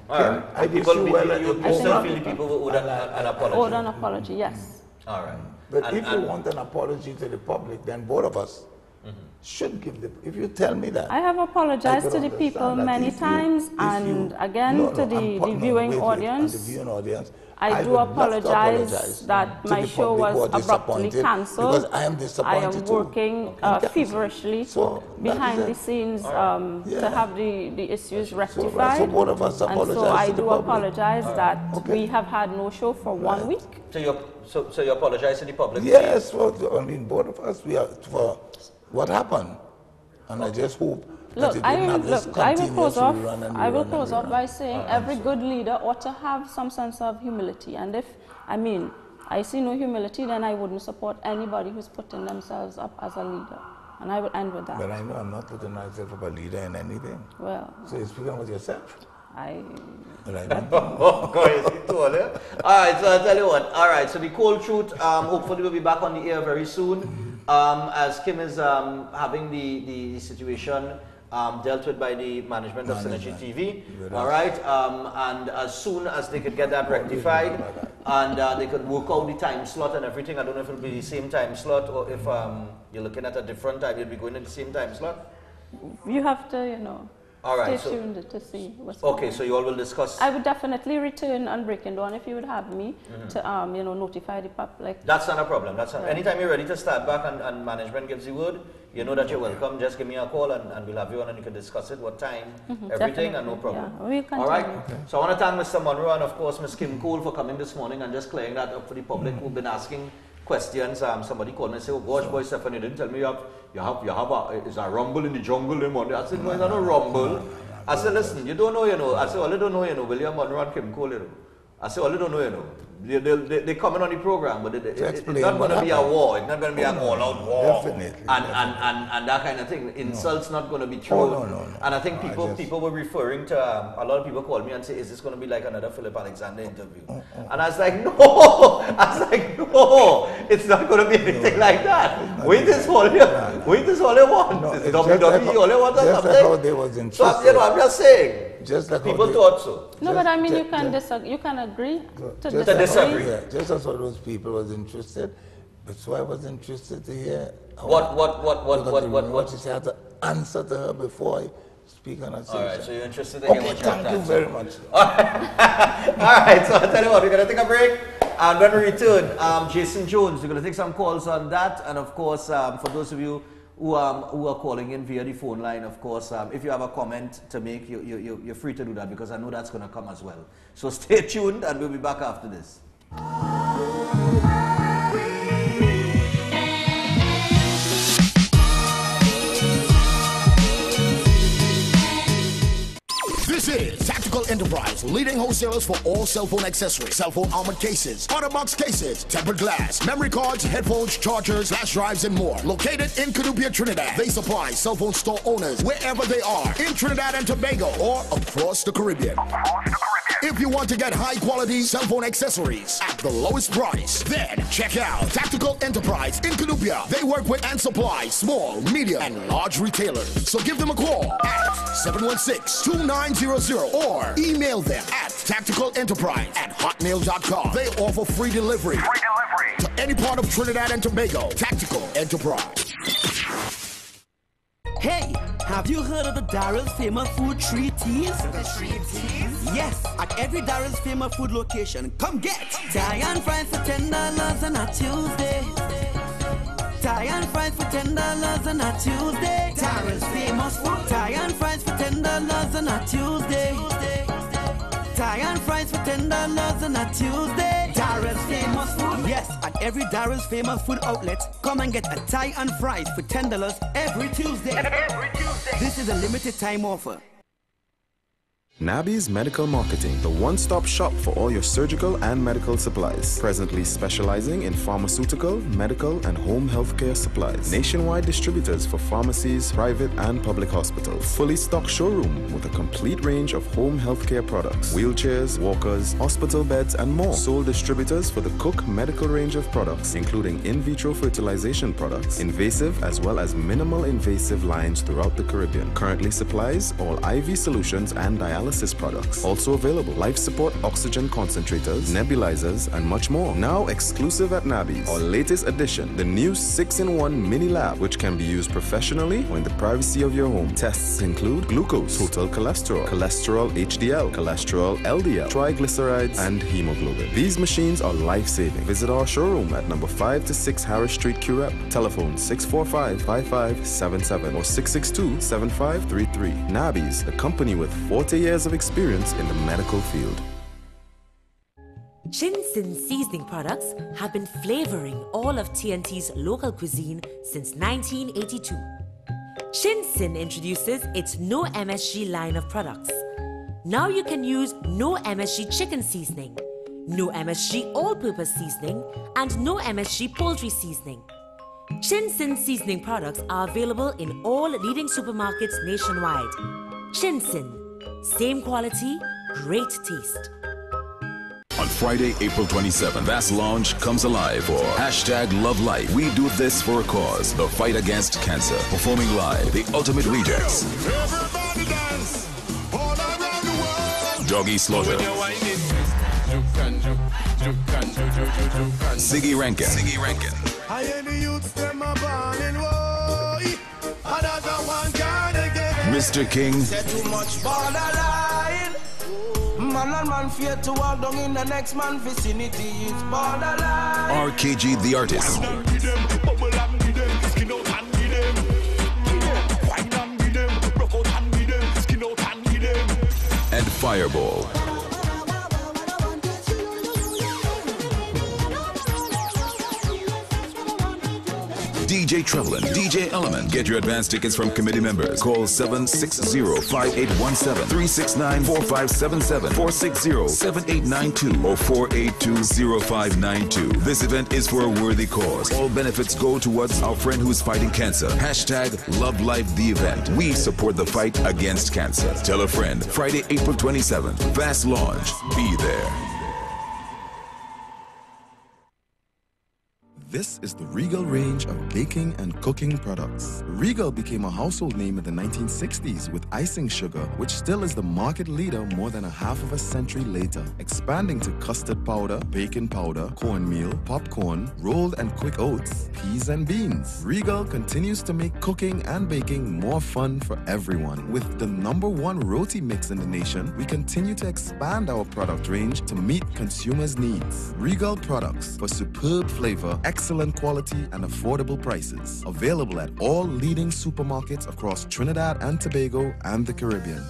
I wish you well. You still feel the people who owed an apology? Owed an apology, yes. All right. But if you want an apology to the public, then both of us should give the, if you tell me that. I have apologized to the people many times, and again to the viewing audience. I do apologize that my show was abruptly cancelled. I am disappointed. I am working feverishly behind the scenes to have the issues rectified. So both of us and so I do apologize that we have had no show for 1 week. So you apologize to the public? Yes, well, I mean, both of us, we are for what happened. And I just hope Look, I will close off by saying every good leader ought to have some sense of humility. And if, I mean, I see no humility, then I wouldn't support anybody who's putting themselves up as a leader. And I will end with that. But I know I'm not putting myself up a leader in anything. Well. So you're speaking with yourself. All right, so I'll tell you what. All right, so the cold truth, hopefully we'll be back on the air very soon. As Kim is having the situation dealt with by the management of Synergy TV. All right, and as soon as they could get that rectified and they could work out the time slot and everything, I don't know if it'll be the same time slot or if you're looking at a different time, you'll be going in the same time slot. You have to, you know. All right, stay tuned to see what's okay, going on. so you all will discuss. I would definitely return on Breaking Dawn if you would have me to you know, notify the public. That's not a problem. That's not, anytime you're ready to start back and management gives you word, you know that you're welcome. Just give me a call and we'll have you on and you can discuss it, what time, everything, and no problem. Yeah, we'll continue. All right. Okay. So I want to thank Mr. Monroe and of course Ms. Kim Cole for coming this morning and just clearing that up for the public who've been asking questions. Somebody called me and said, "Oh gosh, boy, Stephan, you didn't tell me you have is a rumble in the jungle in Monday." I said, "No, it's not a rumble." I said, "Listen, you don't know, you know." I said, "All you don't know, you know, William Monroe and Kim Cole, you know." I said, "All you don't know, you know." They're coming on the program, but it's not going to be a war. It's not going to be an all-out war. Definitely. And that kind of thing. Insults not going to be thrown. No. And I think people were referring to, a lot of people called me and say, "Is this going to be like another Phillip Alexander interview?" And I was like, "No." It's not going to be anything like that. Wait is all you want. It's WWE, all you want or something. Just like how they was interested. So, you know, I'm just saying. Just like people thought so. No, but I mean, you can disagree. You can agree to disagree. Yeah, just as all those people was interested, but so I was interested to hear what she had to answer to her before I speak on her. All right, so you're interested to hear what you have to answer. Thank you very much. All right, so I'll tell you what, we're going to take a break. And when we return, Jason Jones, we're going to take some calls on that. And of course, for those of you who are calling in via the phone line, of course, if you have a comment to make, you're free to do that because I know that's going to come as well. So stay tuned and we'll be back after this. This is Tactical Enterprise, leading wholesalers for all cell phone accessories, cell phone armored cases, auto box cases, tempered glass, memory cards, headphones, chargers, flash drives, and more. Located in Canupia, Trinidad, they supply cell phone store owners wherever they are, in Trinidad and Tobago or across the Caribbean. If you want to get high quality cell phone accessories at the lowest price, then check out Tactical Enterprise in Canupia. They work with and supply small, medium, and large retailers. So give them a call at 716-2900 or email them at tacticalenterprise@hotmail.com. They offer free delivery to any part of Trinidad and Tobago. Tactical Enterprise. Hey, have you heard of the Daryl's famous food treat teas? The treat teas? Yes, at every Daryl's famous food location, come get Thai and fries for $10 on a Tuesday. Thai and fries for $10 on a Tuesday. Daryl's famous food. Thai and fries for $10 on a Tuesday. Thai and fries for $10 on a Tuesday. Daryl's famous food. Yes, at every Daryl's famous food outlet, come and get a Thai and fries for $10 every Tuesday. This is a limited time offer. Nabi's Medical Marketing, the one-stop shop for all your surgical and medical supplies. Presently specializing in pharmaceutical, medical, and home healthcare supplies. Nationwide distributors for pharmacies, private and public hospitals. Fully stocked showroom with a complete range of home healthcare products. Wheelchairs, walkers, hospital beds, and more. Sole distributors for the Cook medical range of products, including in vitro fertilization products, invasive as well as minimal invasive lines throughout the Caribbean. Currently supplies all IV solutions and dialysis dialysis products. Also available, life support oxygen concentrators, nebulizers, and much more. Now exclusive at Nabby's. Our latest addition, the new 6-in-1 mini lab, which can be used professionally or in the privacy of your home. Tests include glucose, total cholesterol, cholesterol HDL, cholesterol LDL, triglycerides, and hemoglobin. These machines are life-saving. Visit our showroom at number 5 to 6 Harris Street, Curep. Telephone 645-5577 or 662-7533. Nabby's, a company with 40 years of experience in the medical field. Shin-Sin seasoning products have been flavoring all of TNT's local cuisine since 1982. Shin-Sin introduces its no MSG line of products. Now you can use no MSG chicken seasoning, no MSG all-purpose seasoning, and no MSG poultry seasoning. Shin-Sin seasoning products are available in all leading supermarkets nationwide. Shin-Sin, same quality, great taste. On Friday, April 27th, Vast Lounge comes alive for #LoveLife. We do this for a cause, the fight against cancer. Performing live, the Ultimate Rejects. Everybody dance all around the world. Doggy Slaughter. Ziggy Rankin. I hear the youths them a ballin', woy. Another one gonna get it. Mr. King. Say too much borderline. Man and man fear to walk down in the next man vicinity is borderline. RKG the Artist. And Fireball. DJ Trevelin, DJ Element. Get your advance tickets from committee members. Call 760-5817, 369-4577, 460-7892, or 482-0592. This event is for a worthy cause. All benefits go towards our friend who's fighting cancer. #LoveLife the event. We support the fight against cancer. Tell a friend. Friday, April 27th. Vast Launch. Be there. This is the Regal range of baking and cooking products. Regal became a household name in the 1960s with icing sugar, which still is the market leader more than a half of a century later, expanding to custard powder, baking powder, cornmeal, popcorn, rolled and quick oats, peas and beans. Regal continues to make cooking and baking more fun for everyone. With the #1 roti mix in the nation, we continue to expand our product range to meet consumers' needs. Regal products for superb flavor, excellent quality and affordable prices. Available at all leading supermarkets across Trinidad and Tobago and the Caribbean.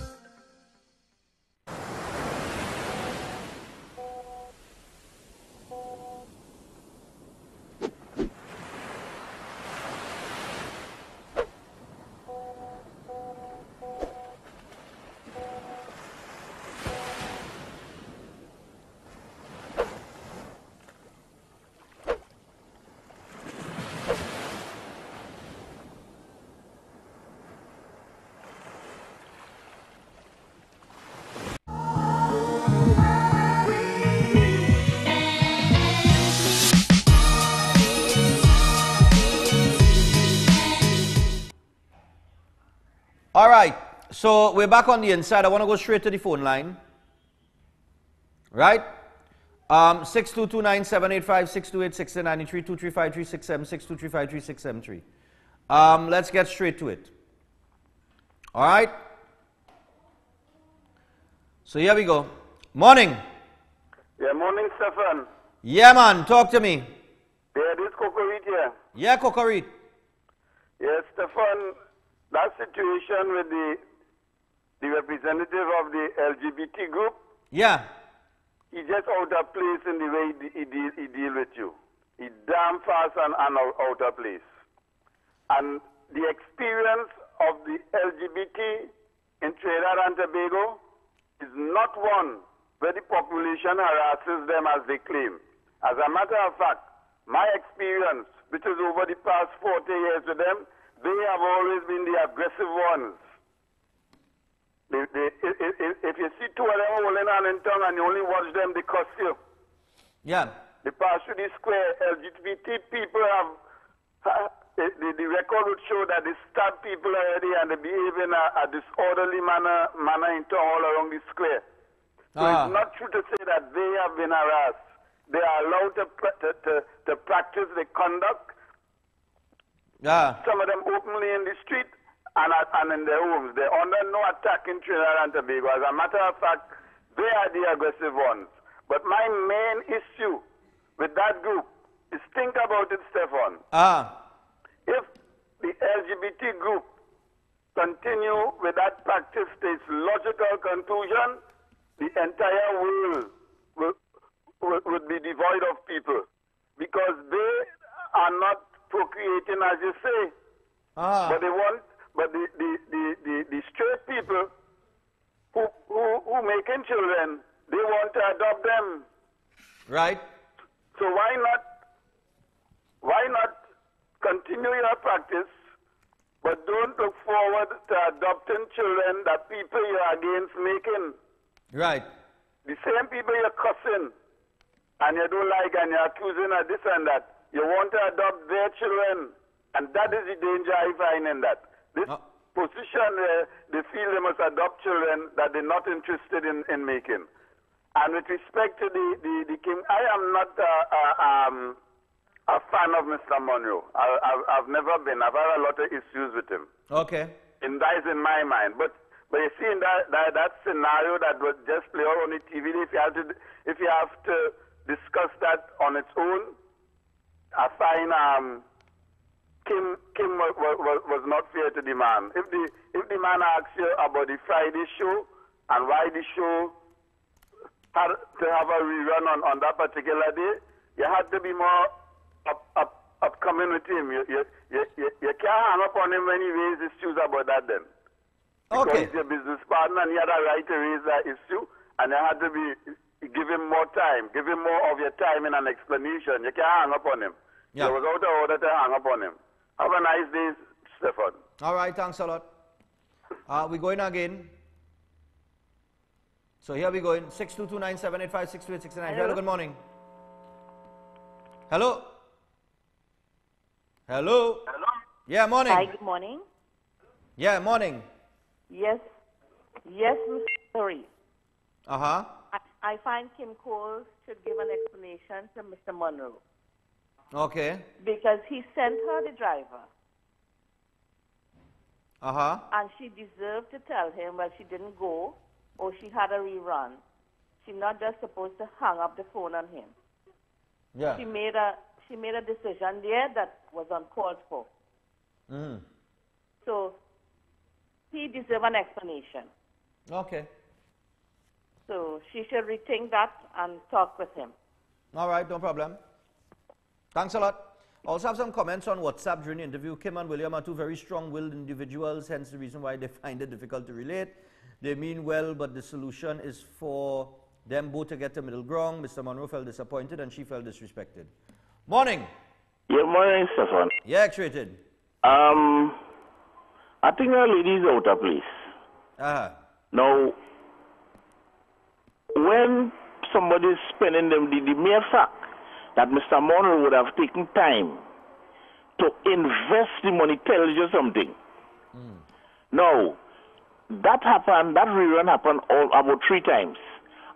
All right, so we're back on the inside. I want to go straight to the phone line. Right? 6229785, 628-6093, 235-367, 62235-3673. Let's get straight to it. All right? So here we go. Morning. Yeah, morning, Stephan. Yeah, man. Talk to me. Yeah, this is Kokorit here. Yeah, Kokorit. Yes, Stephan, that situation with the representative of the LGBT group. Yeah. He just out of place in the way he deal with you. He damn fast and out of place. And the experience of the LGBT in Trinidad and Tobago is not one where the population harasses them as they claim. As a matter of fact, my experience, which is over the past 40 years with them, they have always been the aggressive ones. If you see two of them holding on in tongue and you only watch them, they cuss you. Yeah. They pass through the square. LGBT people have the record would show that they stab people already and they behave in a disorderly manner into all around the square. So it's not true to say that they have been harassed. They are allowed to practice the conduct. Some of them openly in the street and in their homes. They're under no attack in Trinidad and Tobago. As a matter of fact, they are the aggressive ones. But my main issue with that group is, think about it, Stephan. If the LGBT group continue with that practice to its logical conclusion, the entire world would be devoid of people, because they are not procreating, as you say. But they want, but the straight people who making children, they want to adopt them. Right. So why not continue your practice, but don't look forward to adopting children that people you're against making. Right. The same people you're cussing and you don't like and you're accusing of this and that, you want to adopt their children, and that is the danger I find in that. This position, they feel they must adopt children that they're not interested in making. And with respect to the king, I am not a fan of Mr. Monroe. I've never been. I've had a lot of issues with him. Okay. And that is in my mind. But you see, in that scenario that was just played out on the TV, if you have to discuss that on its own, I find Kim was not fair to the man. If the man asks you about the Friday show and why the show had to have a rerun on that particular day, you had to be more upcoming with him. You can't hang up on him when he raises issues about that then. Because he's your business partner and he had a right to raise that issue, and you had to give him more time, give him more of your time in an explanation. You can't hang up on him. Yeah. It was out of order to hang up on him. Have a nice day, Stephan. All right, thanks a lot. We're going again. So here we go in 6229785628669. Hello, good morning. Hello. Hello. Hello. Yeah, morning. Hi, good morning. Yeah, morning. Yes, Mr. Reis. I find Kim Cole should give an explanation to Mr. Monroe. Okay. Because he sent her the driver. And she deserved to tell him, well, she didn't go or she had a rerun. She's not just supposed to hang up the phone on him. Yeah. She made a decision there that was uncalled for. So he deserves an explanation. Okay. So she should rethink that and talk with him. All right, no problem. Thanks a lot. Also have some comments on WhatsApp during the interview. Kim and William are two very strong-willed individuals, hence the reason why they find it difficult to relate. They mean well, but the solution is for them both to get a middle ground. Mr. Monroe felt disappointed and she felt disrespected. Morning. Yeah, morning, Stephan. Yeah, X-rated. I think our lady is out of place. Now, when somebody is spending them, the mere fact that Mr. Monroe would have taken time to invest the money tells you something. Now, that happened, that rerun happened about 3 times.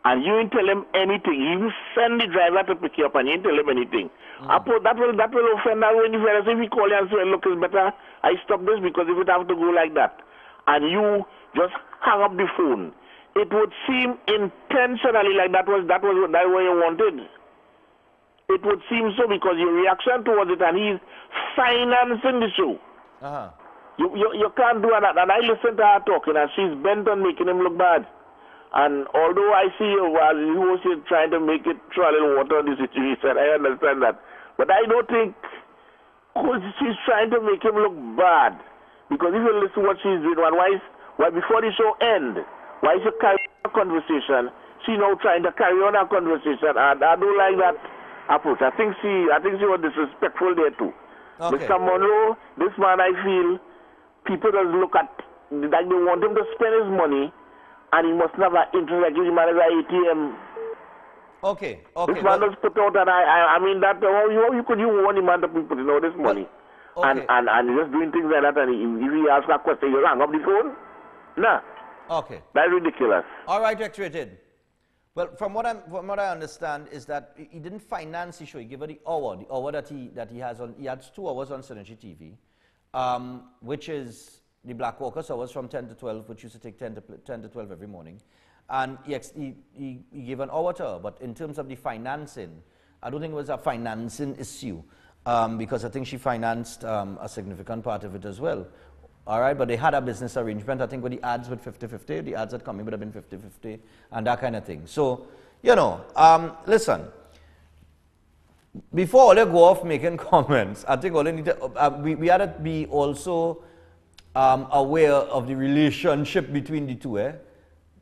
And you didn't tell him anything. You send the driver to pick you up and you didn't tell him anything. That will offend that when if he call you and say, look, it's better I stop this because if it have to go like that, and you just hang up the phone, it would seem intentionally like that was what you wanted. It would seem so because your reaction towards it, and he's financing the show. You can't do that. And I listened to her talking, and she's bent on making him look bad. And although I see you was trying to make it throw a little water on the situation, I understand that. But I don't think she's trying to make him look bad. Because if you listen to what she's doing, why before the show ends, why she carry on a conversation, she's now trying to carry on a conversation, and I don't like that approach. I think she was disrespectful there too. Mr. Monroe, this man, I feel people just look at like they want him to spend his money, and he must never interact with him as an ATM. Okay. This man does put out, and I mean that how could you want him to put this money? and just doing things like that, and if he asks a question, you hang up the phone? Nah. Okay. That's ridiculous. All right, X-rated. Well, from what I understand is that he didn't finance the show. He gave her the hour that he has on. He has 2 hours on Synergy TV, which is the Black Walkers hours from 10 to 12, which used to take 10 to 12 every morning. And he gave an hour to her. But in terms of the financing, I don't think it was a financing issue because I think she financed a significant part of it as well. All right, but they had a business arrangement. I think with the ads with 50-50, the ads that come in would have been 50-50 and that kind of thing. So, you know, listen, before all you go off making comments, I think all you need to, we had to be also aware of the relationship between the two.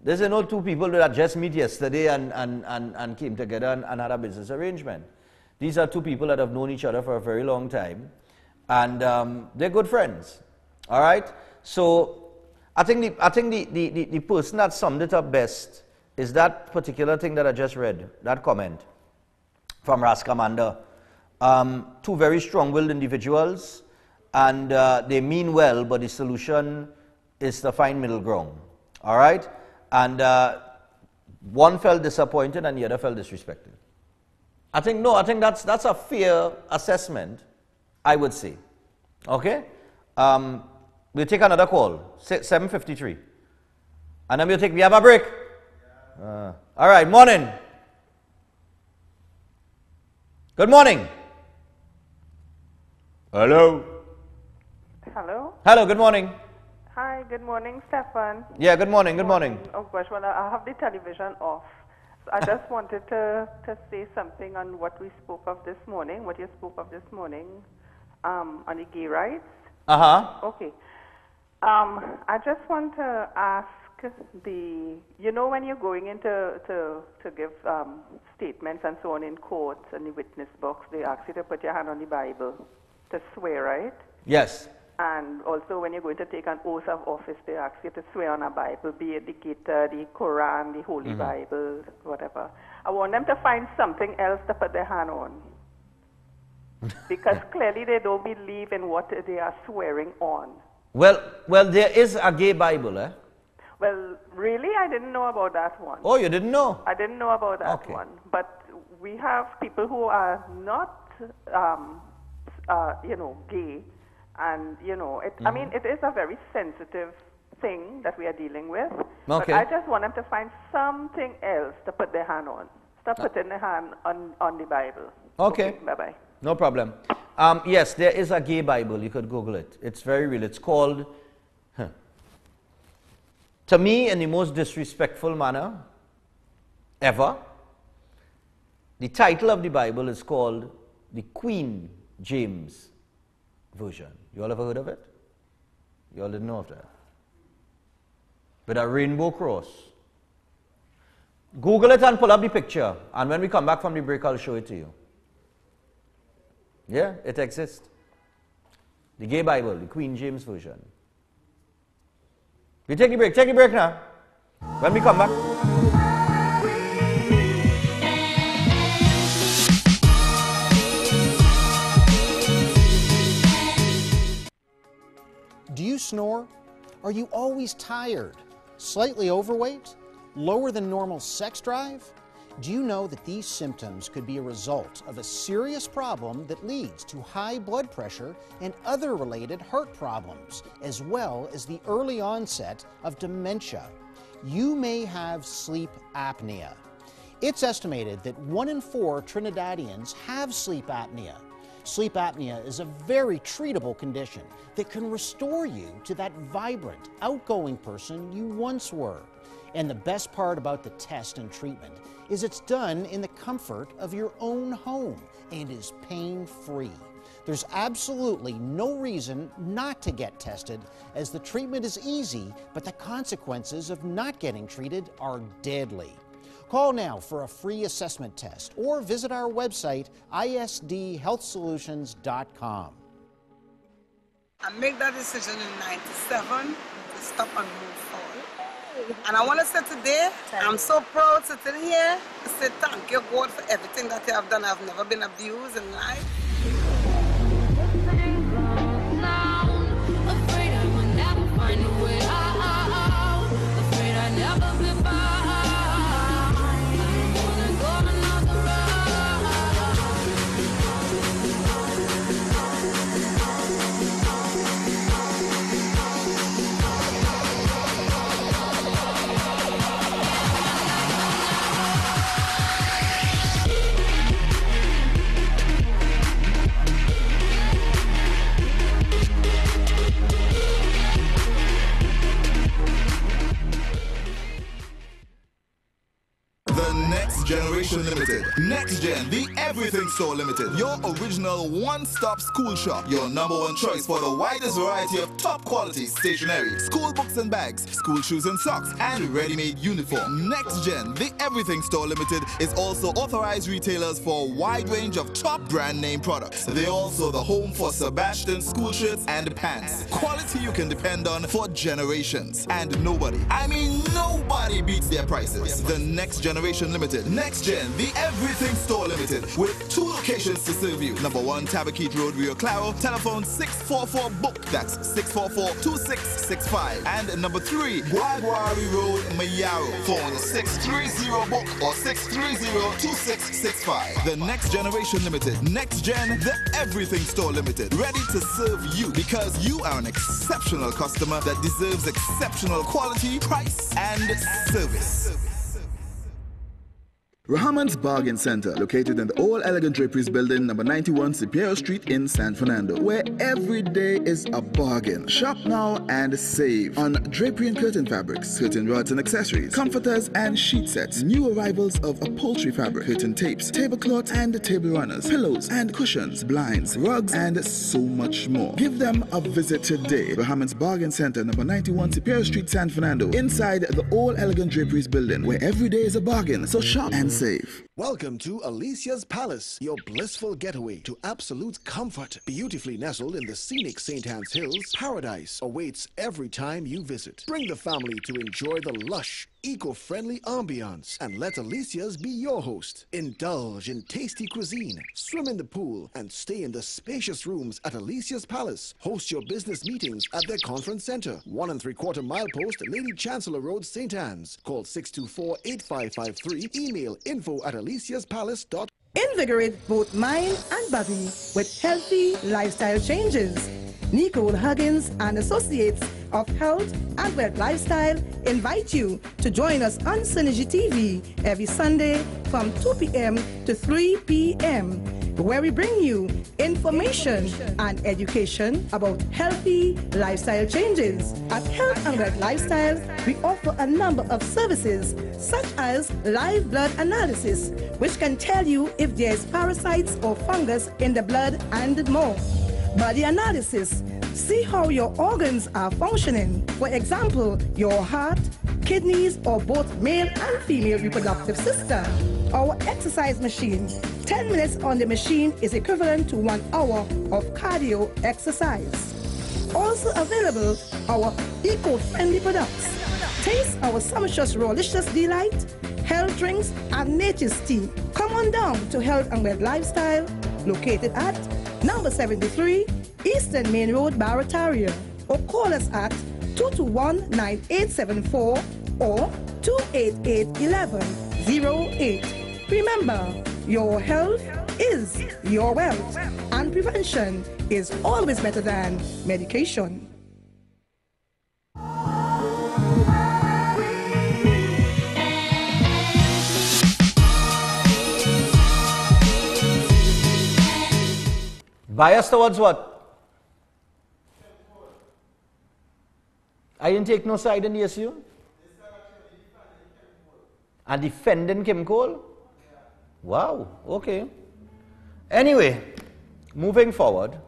There's no 2 people that just meet yesterday and came together and had a business arrangement. These are 2 people that have known each other for a very long time, and they're good friends. All right, so I think the person that summed it up best is that particular thing that I just read, that comment from Raskamanda. 2 very strong-willed individuals, and they mean well, but the solution is to find middle ground. All right, and one felt disappointed and the other felt disrespected. I think that's a fair assessment, I would say. Okay. We'll take another call, 7:53. And then we have a break. All right, morning. Good morning. Hello. Hello. Hello, good morning. Hi, good morning, Stephan. Yeah, good morning, good morning. Oh gosh, well, I have the television off. So I just wanted to say something on what we spoke of this morning, what you spoke of this morning, on the gay rights. Uh-huh. Okay. I just want to ask when you're going in to give statements and so on in court and the witness box, they ask you to put your hand on the Bible to swear, right? Yes. And also when you're going to take an oath of office, they ask you to swear on a Bible, be it the Gita, the Quran, the Holy Bible, whatever. I want them to find something else to put their hand on. Because clearly they don't believe in what they are swearing on. Well, there is a gay Bible, eh? Well, really, I didn't know about that one. Oh, you didn't know? I didn't know about that one. But we have people who are not, gay. And, I mean, it is a very sensitive thing that we are dealing with. Okay. But I just want them to find something else to put their hand on. Stop putting their hand on the Bible. Okay. Bye-bye. No problem. Yes, there is a gay Bible. You could Google it. It's very real. It's called, to me, in the most disrespectful manner ever, the title of the Bible is called the Queen James Version. You all ever heard of it? You all didn't know of that? With a rainbow cross. Google it and pull up the picture. And when we come back from the break, I'll show it to you. Yeah, it exists. The gay Bible, the Queen James Version. We take the break. Take the break now. When we come back. Do you snore? Are you always tired? Slightly overweight? Lower than normal sex drive? Do you know that these symptoms could be a result of a serious problem that leads to high blood pressure and other related heart problems, as well as the early onset of dementia? You may have sleep apnea. It's estimated that 1 in 4 Trinidadians have sleep apnea. Sleep apnea is a very treatable condition that can restore you to that vibrant, outgoing person you once were. And the best part about the test and treatment is it's done in the comfort of your own home and is pain-free. There's absolutely no reason not to get tested, as the treatment is easy, but the consequences of not getting treated are deadly. Call now for a free assessment test or visit our website, isdhealthsolutions.com. I made that decision in '97 to stop and move forward. And I want to say today, I'm so proud sitting here to say thank you, God, for everything that you have done. I've never been abused in life. Next Generation Limited. Next Gen, the Everything Store Limited. Your original one-stop school shop. Your #1 choice for the widest variety of top quality stationery, school books and bags, school shoes and socks, and ready-made uniform. Next Gen, the Everything Store Limited is also authorized retailers for a wide range of top brand name products. They're also the home for Sebastian school shirts and pants. Quality you can depend on for generations. And nobody, I mean nobody beats their prices. The Next Generation Limited. Next Gen, the Everything Store Limited, with 2 locations to serve you. #1 Tabaquite Road, Rio Claro. Telephone 644-BOOK. That's 644-2665. And #3, Guaguari Road, Mayaro. Phone 630-BOOK or 630-2665. The Next Generation Limited. Next Gen, the Everything Store Limited. Ready to serve you because you are an exceptional customer that deserves exceptional quality, price, and service. Rahaman's Bargain Center, located in the All Elegant Draperies Building, number 91 Superior Street in San Fernando, where every day is a bargain. Shop now and save on drapery and curtain fabrics, curtain rods and accessories, comforters and sheet sets, new arrivals of upholstery fabric, curtain tapes, tablecloths and table runners, pillows and cushions, blinds, rugs, and so much more. Give them a visit today. Rahaman's Bargain Center, number 91 Superior Street, San Fernando, inside the All Elegant Draperies Building, where every day is a bargain. So shop and save. Welcome to Alicia's Palace, your blissful getaway to absolute comfort. Beautifully nestled in the scenic St. Anne's Hills, paradise awaits every time you visit. Bring the family to enjoy the lush, eco-friendly ambiance and let Alicia's be your host. Indulge in tasty cuisine, swim in the pool, and stay in the spacious rooms at Alicia's Palace. Host your business meetings at their conference center, 1 3/4 mile post, Lady Chancellor Road, St. Anne's. Call 624-8553. Email info@aliciaspalace.com. Invigorate both mind and body with healthy lifestyle changes. Nicole Huggins and Associates of Health and Wealth Lifestyle invite you to join us on Synergy TV every Sunday from 2 p.m. to 3 p.m. where we bring you information and education about healthy lifestyle changes. At Health and Wealth Lifestyle, we offer a number of services such as live blood analysis, which can tell you if there is parasites or fungus in the blood and more. Body analysis, see how your organs are functioning. For example, your heart, kidneys, or both male and female reproductive system. Our exercise machine, 10 minutes on the machine is equivalent to 1 hour of cardio exercise. Also available, our eco-friendly products. Taste our sumptuous Rolicious Delight, health drinks, and nature's tea. Come on down to Health and Wealth Lifestyle, located at number 73, Eastern Main Road, Barataria, or call us at 221-9874 or 288-1108. Remember, your health is your wealth, and prevention is always better than medication. Bias towards what? I didn't take no side in the issue. And defending Kim Cole? Wow, okay. Anyway, moving forward,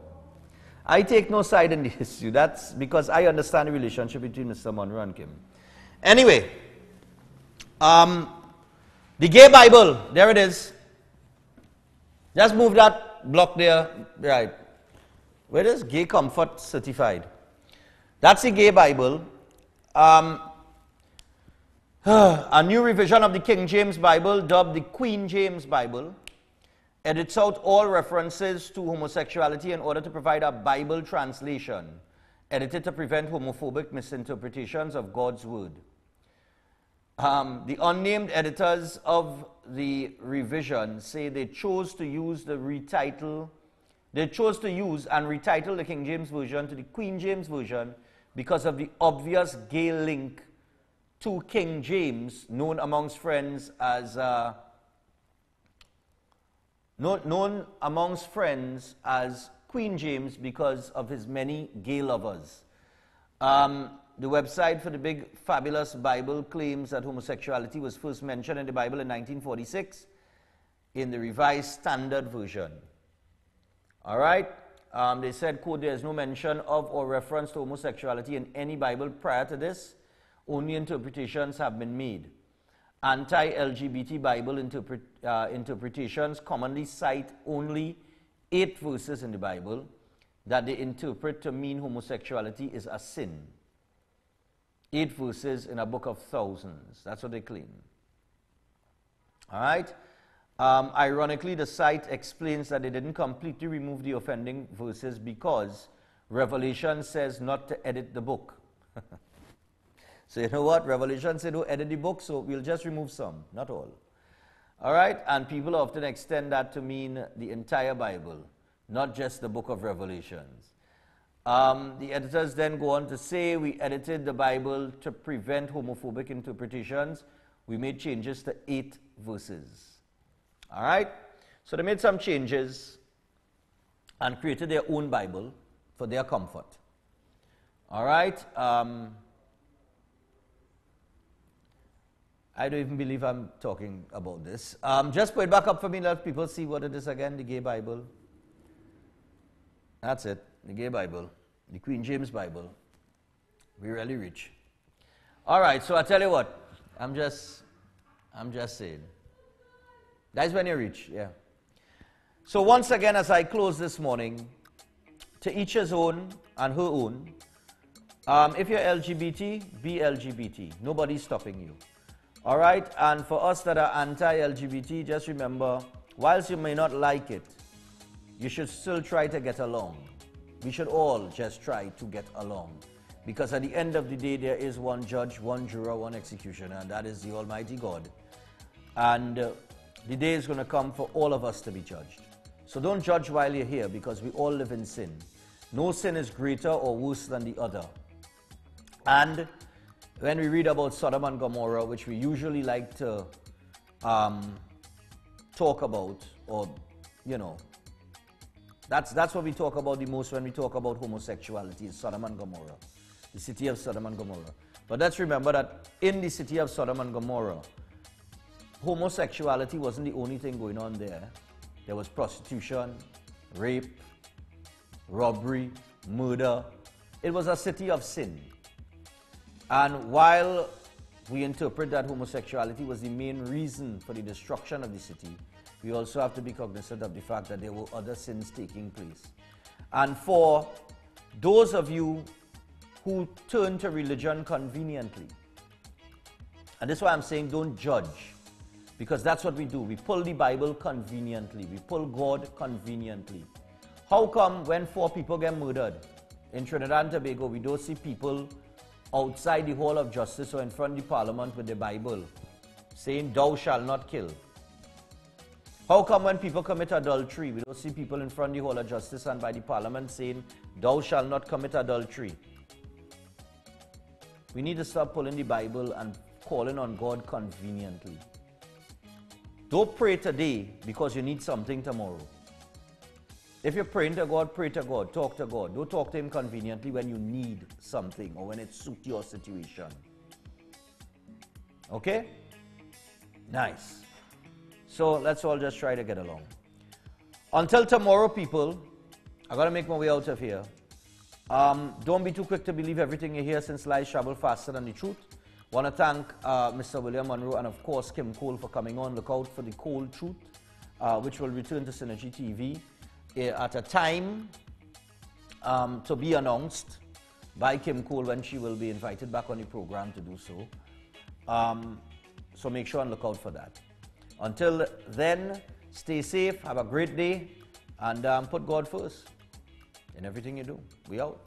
I take no side in the issue. That's because I understand the relationship between Mr. Monroe and Kim. Anyway, the gay Bible, there it is. Just move that block there, right. Where is Gay Comfort Certified? That's the Gay Bible. A new revision of the King James Bible, dubbed the Queen James Bible, edits out all references to homosexuality in order to provide a Bible translation, edited to prevent homophobic misinterpretations of God's Word. The unnamed editors of the revision say they chose to use and retitle the King James Version to the Queen James Version because of the obvious gay link to King James, known amongst friends as Queen James because of his many gay lovers. the website for the big fabulous Bible claims that homosexuality was first mentioned in the Bible in 1946 in the Revised Standard Version. All right? They said, quote, there is no mention of or reference to homosexuality in any Bible prior to this. Only interpretations have been made. Anti-LGBT Bible interpretations commonly cite only 8 verses in the Bible that they interpret to mean homosexuality is a sin. 8 verses in a book of thousands. That's what they claim. All right? Ironically, the site explains that they didn't completely remove the offending verses because Revelation says not to edit the book. So you know what? Revelation said don't edit the book, so we'll just remove some, not all. All right? And people often extend that to mean the entire Bible, not just the book of Revelations. The editors then go on to say, we edited the Bible to prevent homophobic interpretations. We made changes to 8 verses. All right? So they made some changes and created their own Bible for their comfort. All right? I don't even believe I'm talking about this. Just put it back up for me, let people see what it is again, the gay Bible. That's it, the gay Bible, the Queen James Bible. We're really rich. All right, so I tell you what, I'm just saying. That's when you're rich, yeah. So once again, as I close this morning, to each his own and her own, if you're LGBT, be LGBT. Nobody's stopping you. All right? And for us that are anti-LGBT, just remember, whilst you may not like it, you should still try to get along. We should all just try to get along. Because at the end of the day, there is one judge, one juror, one executioner, and that is the Almighty God. And the day is going to come for all of us to be judged. So don't judge while you're here, because we all live in sin. No sin is greater or worse than the other. And when we read about Sodom and Gomorrah, which we usually like to talk about, or, you know, that's what we talk about the most when we talk about homosexuality, is Sodom and Gomorrah, the city of Sodom and Gomorrah. But let's remember that in the city of Sodom and Gomorrah, homosexuality wasn't the only thing going on there. There was prostitution, rape, robbery, murder. It was a city of sin. And while we interpret that homosexuality was the main reason for the destruction of the city, we also have to be cognizant of the fact that there were other sins taking place. And for those of you who turn to religion conveniently, and this is why I'm saying don't judge, because that's what we do. We pull the Bible conveniently. We pull God conveniently. How come when 4 people get murdered in Trinidad and Tobago, we don't see people outside the Hall of Justice or in front of the Parliament with the Bible saying, thou shalt not kill? How come when people commit adultery, we don't see people in front of the Hall of Justice and by the Parliament saying, thou shalt not commit adultery? We need to stop pulling the Bible and calling on God conveniently. Don't pray today because you need something tomorrow. If you're praying to God, pray to God, talk to God. Don't talk to Him conveniently when you need something or when it suits your situation. Okay? Nice. So let's all just try to get along. Until tomorrow, people, I got to make my way out of here. Don't be too quick to believe everything you hear, since lies travel faster than the truth. Want to thank Mr. William Monroe and, of course, Kim Cole for coming on. Look out for the Cold Truth, which will return to Synergy TV at a time to be announced by Kim Cole when she will be invited back on the program to do so. So make sure and look out for that. Until then, stay safe, have a great day, and put God first in everything you do. We out.